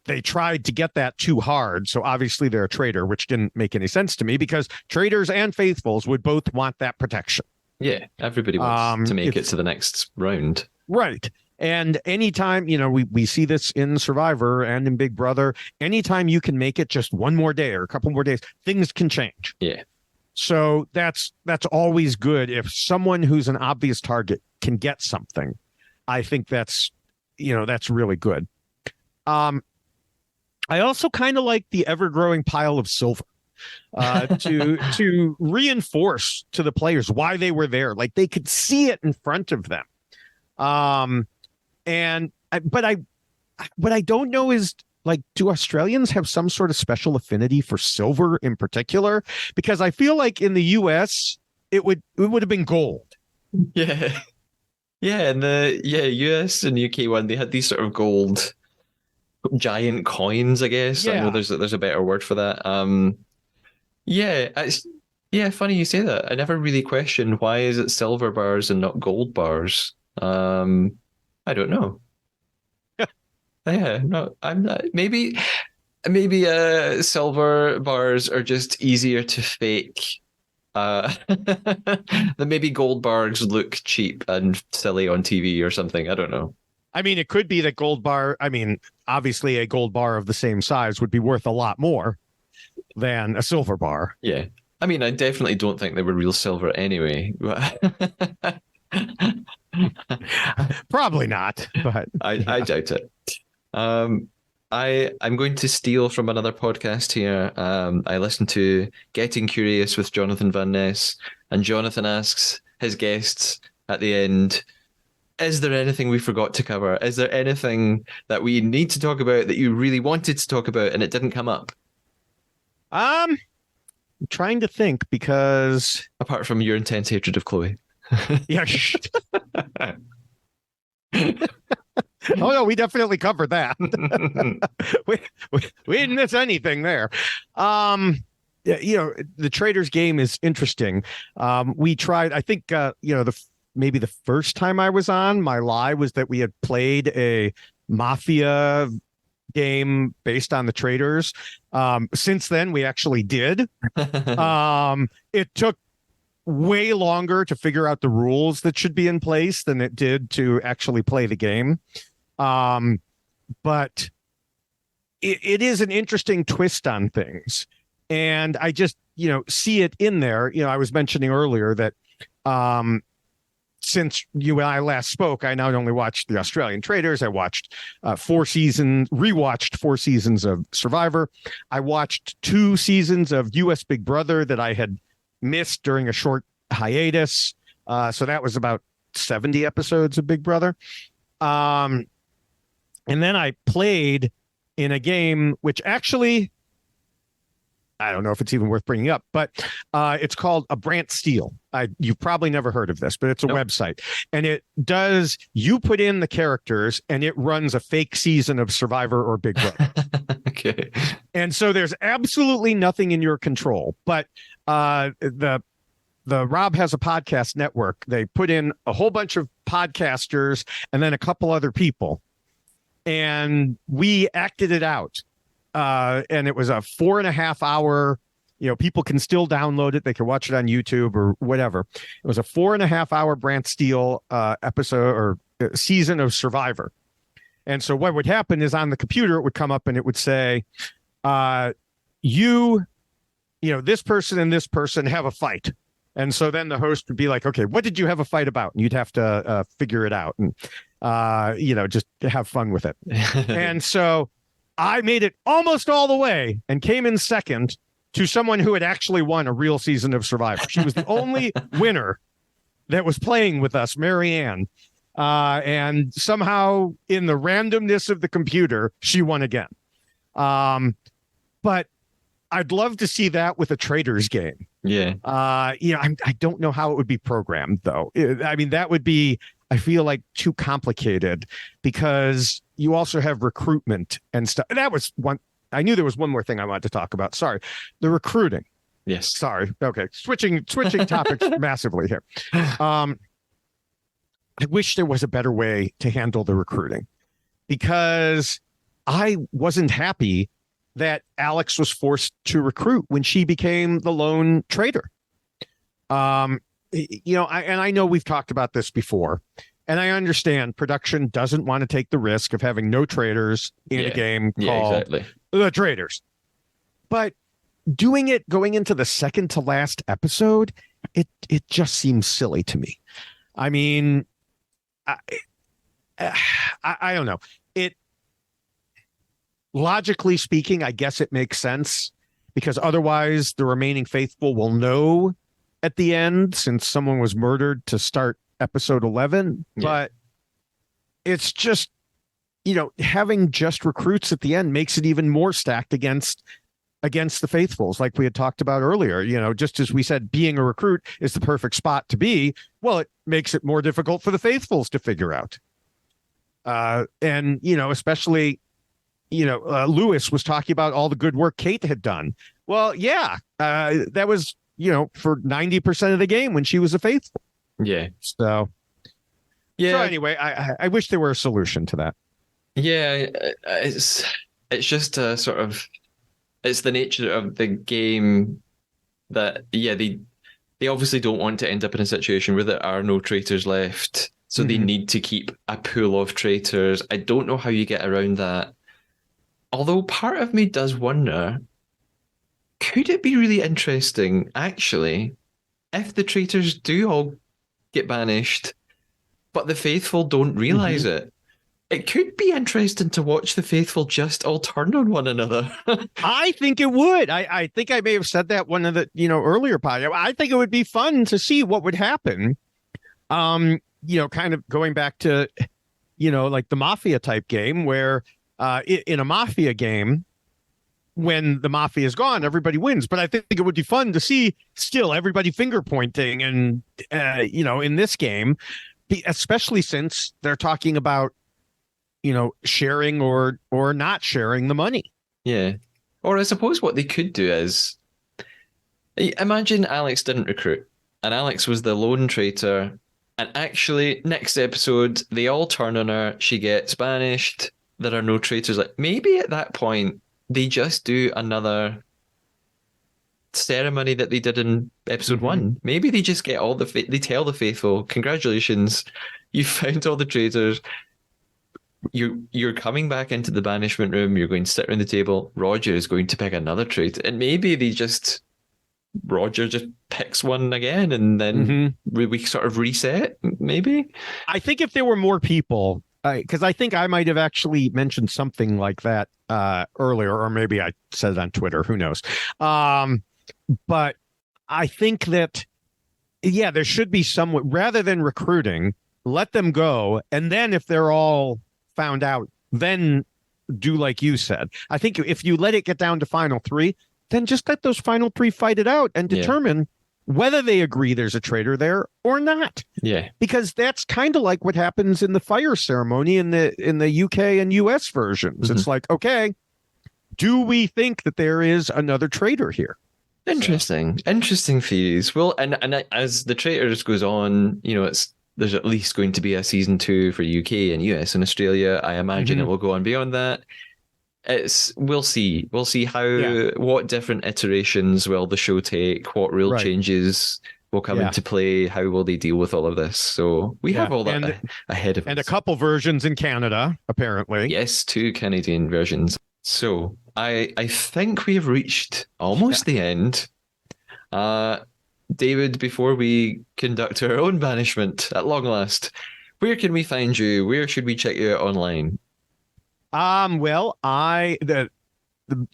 they tried to get that too hard. So obviously they're a traitor, which didn't make any sense to me, because traitors and faithfuls would both want that protection. Yeah, everybody wants to make it to the next round. Right. And anytime, we see this in Survivor and in Big Brother, anytime you can make it just one more day or a couple more days, things can change. Yeah. So that's always good. If someone who's an obvious target can get something, I think that's really good. I also kind of like the ever-growing pile of silver to reinforce to the players why they were there. Like they could see it in front of them. But what I don't know is, like, do Australians have some sort of special affinity for silver in particular? Because I feel like in the US it would have been gold. Yeah. Yeah, and the US and UK one, they had these sort of gold giant coins, I guess. I know there's a better word for that. Funny you say that. I never really questioned why is it silver bars and not gold bars. I don't know. Yeah, no, I'm not. Maybe silver bars are just easier to fake. Then maybe gold bars look cheap and silly on TV or something. I don't know. I mean, it could be that obviously a gold bar of the same size would be worth a lot more than a silver bar. Yeah. I mean, I definitely don't think they were real silver anyway. Probably not, but I doubt it. I'm going to steal from another podcast here. I listened to Getting Curious with Jonathan Van Ness, and Jonathan asks his guests at the end, is there anything we forgot to cover? Is there anything that we need to talk about that you really wanted to talk about and it didn't come up? I'm trying to think, because apart from your intense hatred of Chloe. Yeah. Oh no, we definitely covered that. we didn't miss anything there. The Traitors game is interesting. We tried, I think, maybe the first time I was on, my lie was that we had played a Mafia game based on the Traitors. Since then, we actually did. It took way longer to figure out the rules that should be in place than it did to actually play the game. But it is an interesting twist on things. And I just, see it in there. I was mentioning earlier that since you and I last spoke, I not only watched the Australian Traitors, I watched rewatched 4 seasons of Survivor. I watched 2 seasons of US Big Brother that I had missed during a short hiatus. So that was about 70 episodes of Big Brother. And then I played in a game, which actually, I don't know if it's even worth bringing up, but it's called A Brant Steel. You've probably never heard of this, but it's a website. And you put in the characters and it runs a fake season of Survivor or Big Brother. Okay. And so there's absolutely nothing in your control. But the Rob Has a Podcast network, they put in a whole bunch of podcasters and then a couple other people. And we acted it out. And it was a 4.5 hour, people can still download it. They can watch it on YouTube or whatever. It was a 4.5 hour Brant Steele episode or season of Survivor. And so what would happen is on the computer, it would come up and it would say, this person and this person have a fight. And so then the host would be like, okay, what did you have a fight about? And you'd have to figure it out. And just have fun with it. And so I made it almost all the way and came in second to someone who had actually won a real season of Survivor. She was the only winner that was playing with us, Marianne. And somehow in the randomness of the computer, she won again. But I'd love to see that with a Traitors game. Yeah. I don't know how it would be programmed, though. I mean, that would be, I feel like, too complicated because you also have recruitment and stuff. That was one. I knew there was one more thing I wanted to talk about. Sorry. The recruiting. Yes. Sorry. Okay. Switching topics massively here. I wish there was a better way to handle the recruiting because I wasn't happy that Alex was forced to recruit when she became the lone traitor. I know we've talked about this before, and I understand production doesn't want to take the risk of having no traitors in a game called The Traitors. But doing it going into the second to last episode, it just seems silly to me. I mean, I don't know. Logically speaking, I guess it makes sense because otherwise the remaining faithful will know at the end since someone was murdered to start episode 11. Yeah. But it's just, having just recruits at the end makes it even more stacked against the faithfuls, like we had talked about earlier. Just as we said, being a recruit is the perfect spot to be. Well, it makes it more difficult for the faithfuls to figure out. Especially, Lewis was talking about all the good work Kate had done. Well, yeah, that was, for 90% of the game when she was a faithful. Yeah. So anyway, I wish there were a solution to that. Yeah, it's just a sort of, it's the nature of the game that, they obviously don't want to end up in a situation where there are no traitors left. So they need to keep a pool of traitors. I don't know how you get around that. Although part of me does wonder, could it be really interesting, actually, if the traitors do all get banished, but the faithful don't realize it? It could be interesting to watch the faithful just all turn on one another. I think it would. I think I may have said that one of the, earlier podcasts. I think it would be fun to see what would happen. Kind of going back to, like the Mafia type game where in a Mafia game, when the Mafia is gone, everybody wins. But I think it would be fun to see still everybody finger pointing and, in this game, especially since they're talking about, sharing or not sharing the money. Yeah. Or I suppose what they could do is, imagine Alex didn't recruit and Alex was the lone traitor. And actually, next episode, they all turn on her. She gets banished. There are no traitors. Like, maybe at that point, they just do another ceremony that they did in episode 1. Maybe they just get all they tell the faithful, congratulations, you found all the traitors. You're coming back into the banishment room. You're going to sit around the table. Roger is going to pick another traitor. And maybe Roger just picks one again, and then we sort of reset, maybe. I think if there were more people, because I think I might have actually mentioned something like that earlier, or maybe I said it on Twitter, who knows. But I think that, there should be someone, rather than recruiting, let them go. And then if they're all found out, then do like you said. I think if you let it get down to final 3, then just let those final 3 fight it out and determine whether they agree there's a traitor there or not. Yeah. Because that's kind of like what happens in the fire ceremony in the UK and US versions. It's like, okay, do we think that there is another traitor here? Interesting theories. Well, and as the Traitors goes on, there's at least going to be a season 2 for UK and US and Australia. I imagine it will go on beyond that. We'll see how what different iterations will the show take, what real changes will come into play, how will they deal with all of this. So we have all that ahead of us. And a couple versions in Canada, apparently. Yes, 2 Canadian versions. So I think we have reached almost the end. David, before we conduct our own banishment at long last, Where can we find you? Where should we check you out online? Well, the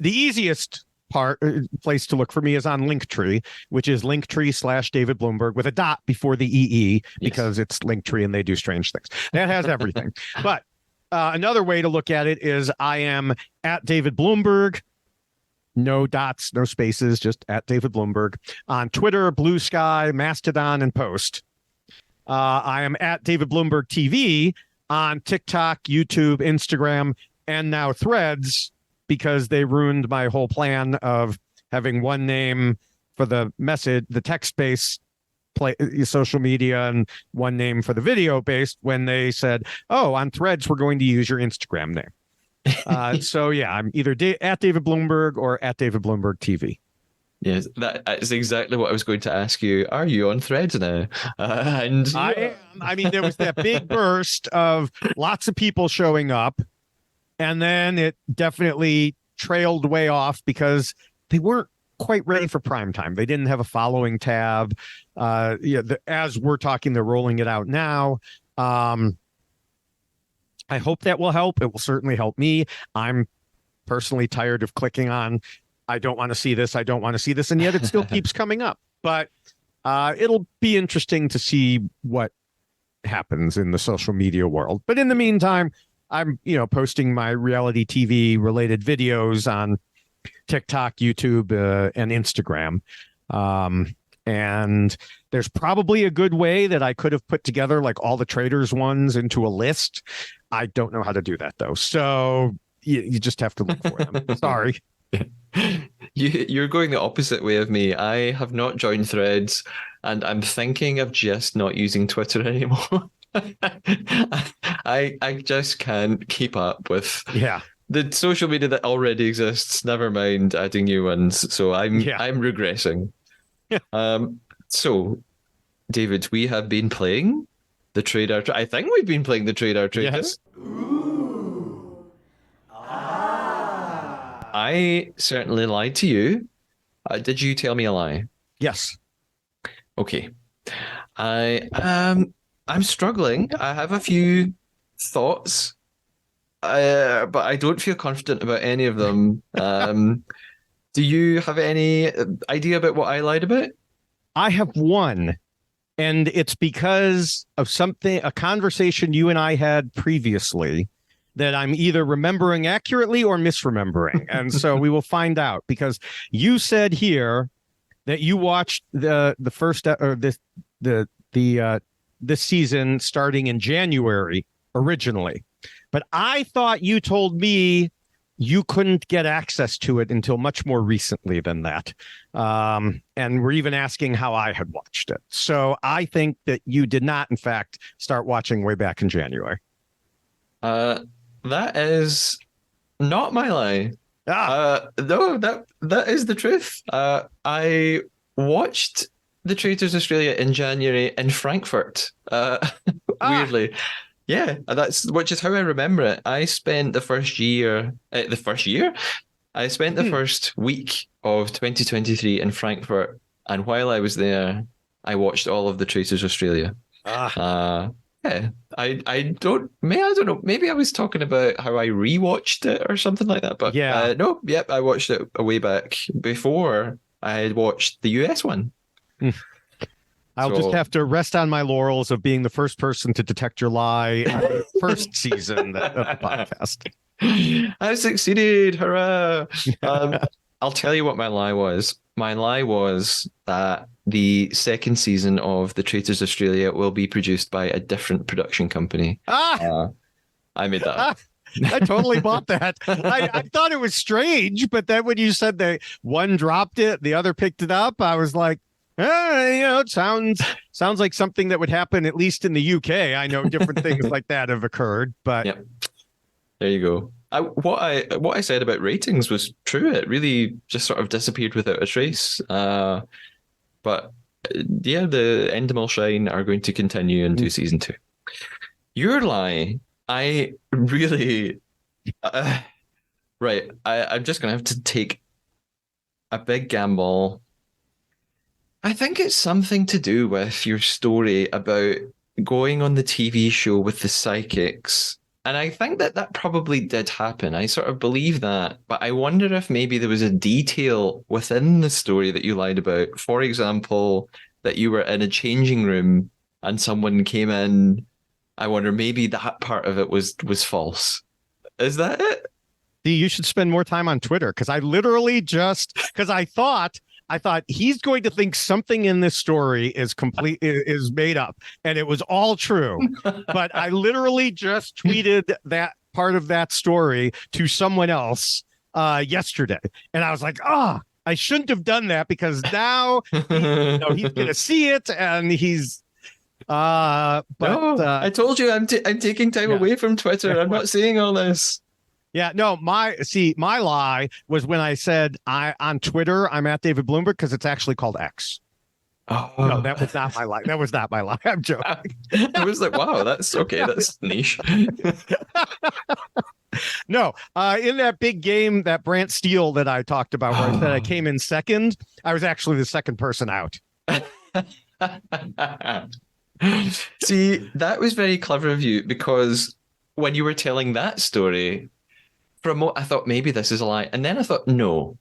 easiest place to look for me is on Linktree, which is Linktree/David Bloomberg with a dot before the EE because it's Linktree and they do strange things. That has everything. But another way to look at it is I am at David Bloomberg. No dots, no spaces, just at David Bloomberg on Twitter, Blue Sky, Mastodon, and Post. I am at David Bloomberg TV on TikTok, YouTube, Instagram, and now Threads because they ruined my whole plan of having one name for the message, the text-based social media, and one name for the video-based when they said, oh, on Threads, we're going to use your Instagram name. So yeah, I'm either at David Bloomberg or at David Bloomberg TV. Yes, that is exactly what I was going to ask you. Are you on Threads now? And I am. I mean, there was that big burst of lots of people showing up, and then it definitely trailed way off because they weren't quite ready for prime time. They didn't have a following tab. As we're talking, they're rolling it out now. I hope that will help. It will certainly help me. I'm personally tired of clicking on, I don't want to see this, I don't want to see this, and yet it still keeps coming up. But it'll be interesting to see what happens in the social media world. But in the meantime, I'm, posting my reality TV related videos on TikTok, YouTube, and Instagram. And there's probably a good way that I could have put together like all the Traitors ones into a list. I don't know how to do that though. So you just have to look for them. Sorry. You're going the opposite way of me. I have not joined Threads, and I'm thinking of just not using Twitter anymore. I just can't keep up with the social media that already exists. Never mind adding new ones. So I'm regressing. So, David, we have been playing the Trader. I think we've been playing the Trader Traitors. Yes. I certainly lied to you. Did you tell me a lie? Yes. Okay. I'm struggling. I have a few thoughts, but I don't feel confident about any of them. Do you have any idea about what I lied about? I have one, and it's because of a conversation you and I had previously that I'm either remembering accurately or misremembering. And so we will find out, because you said here that you watched the first or this season starting in January originally. But I thought you told me you couldn't get access to it until much more recently than that. And we're even asking how I had watched it. So I think that you did not, in fact, start watching way back in January. That is not my lie. No, that is the truth. I watched the Traitors Australia in January in Frankfurt. Weirdly. Yeah, which is how I remember it. I spent the first year. I spent the first week of 2023 in Frankfurt, and while I was there, I watched all of the Traitors Australia. Yeah, I don't know. Maybe I was talking about how I rewatched it or something like that. But I watched it a way back before I had watched the US one. I'll just have to rest on my laurels of being the first person to detect your lie first season of the podcast. I succeeded. Hurrah. I'll tell you what my lie was. My lie was that the second season of The Traitors Australia will be produced by a different production company. I made that up. I totally bought that. I thought it was strange, but then when you said that one dropped it, the other picked it up, I was like, it sounds like something that would happen at least in the UK. I know different things like that have occurred, but yep. There you go. What I said about ratings was true. It really just sort of disappeared without a trace. But the Endemol Shine are going to continue into season 2. Your lie, I really right. I'm just gonna have to take a big gamble. I think it's something to do with your story about going on the TV show with the psychics. And I think that probably did happen. I sort of believe that. But I wonder if maybe there was a detail within the story that you lied about. For example, that you were in a changing room and someone came in. I wonder maybe that part of it was false. Is that it? You should spend more time on Twitter because I literally because I thought he's going to think something in this story is made up and it was all true. But I literally just tweeted that part of that story to someone else yesterday. And I was like, I shouldn't have done that because now he's going to see it and he's I told you I'm taking time away from Twitter. I'm not seeing all this. Yeah, no, my lie was when I said on Twitter I'm at David Bloomberg because it's actually called X. Oh. No, that was not my lie. That was not my lie. I'm joking. I was like, wow, that's okay. That's niche. No, in that big game, that Brant Steele that I talked about, where I said I came in second, I was actually the second person out. See, that was very clever of you because when you were telling that story, I thought maybe this is a lie. And then I thought, no.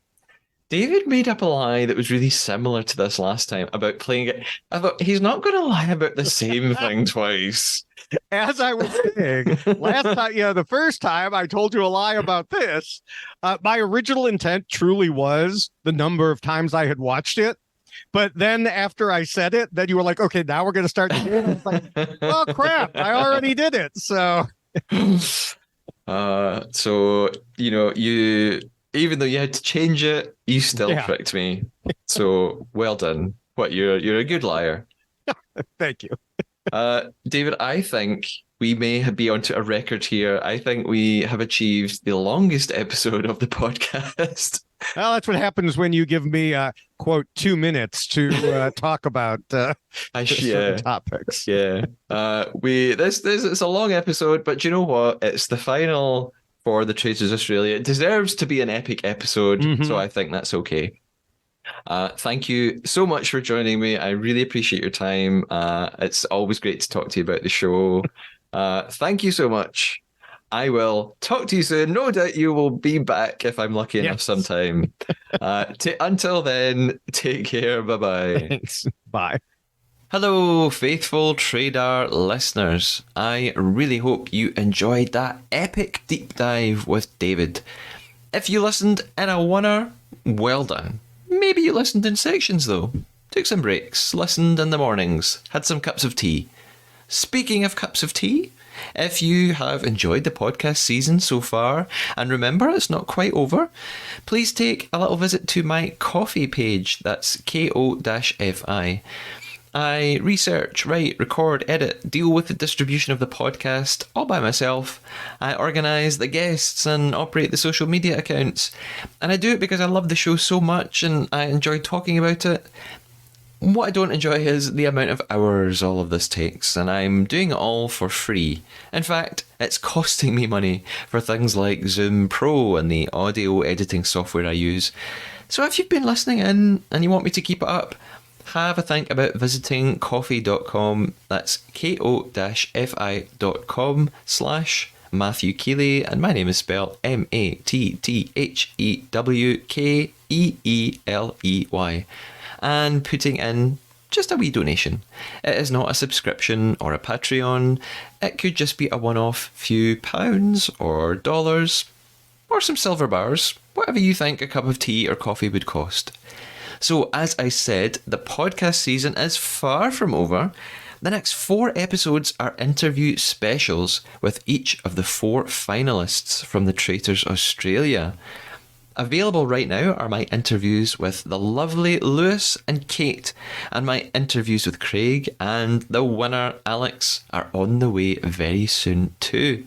David made up a lie that was really similar to this last time about playing it. I thought, he's not going to lie about the same thing twice. As I was saying, last time, the first time I told you a lie about this, my original intent truly was the number of times I had watched it. But then after I said it, then you were like, okay, now we're going to start. Like, oh, crap. I already did it. So... So you even though you had to change it, you still tricked me. So well done. You're a good liar. Thank you. David, I think we may be onto a record here. I think we have achieved the longest episode of the podcast. Well, that's what happens when you give me quote 2 minutes to talk about certain topics. Yeah. This it's a long episode, but you know what? It's the final for the Traitors Australia. It deserves to be an epic episode, so I think that's okay. Thank you so much for joining me. I really appreciate your time. It's always great to talk to you about the show. Thank you so much. I will talk to you soon. No doubt you will be back if I'm lucky enough sometime. Until then, take care. Bye-bye. Thanks. Bye. Hello, faithful Traidar listeners. I really hope you enjoyed that epic deep dive with David. If you listened in a oneer, well done. Maybe you listened in sections though. Took some breaks, listened in the mornings, had some cups of tea. Speaking of cups of tea, if you have enjoyed the podcast season so far, and remember it's not quite over, please take a little visit to my Ko-fi page. That's ko-fi. I research, write, record, edit, deal with the distribution of the podcast all by myself. I organise the guests and operate the social media accounts. And I do it because I love the show so much and I enjoy talking about it. What I don't enjoy is the amount of hours all of this takes, and I'm doing it all for free. In fact, it's costing me money for things like Zoom Pro and the audio editing software I use. So if you've been listening in and you want me to keep it up, have a think about visiting ko-fi.com. That's ko-fi.com/Matthew Keeley, and my name is spelled MATTHEWKEELEY. And putting in just a wee donation. It is not a subscription or a Patreon. It could just be a one-off few pounds or dollars or some silver bars, whatever you think a cup of tea or coffee would cost. So as I said, the podcast season is far from over. The next 4 episodes are interview specials with each of the 4 finalists from the Traitors Australia. Available right now are my interviews with the lovely Lewis and Kate, and my interviews with Craig and the winner Alex are on the way very soon too.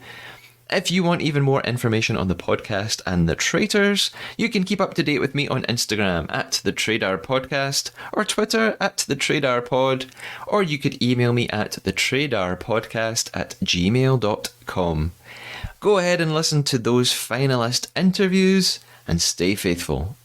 If you want even more information on the podcast and the Traitors, you can keep up to date with me on Instagram at the Traidar Podcast or Twitter at the Traidar Pod, or you could email me at thetraidarpodcast@gmail.com. Go ahead and listen to those finalist interviews and stay faithful.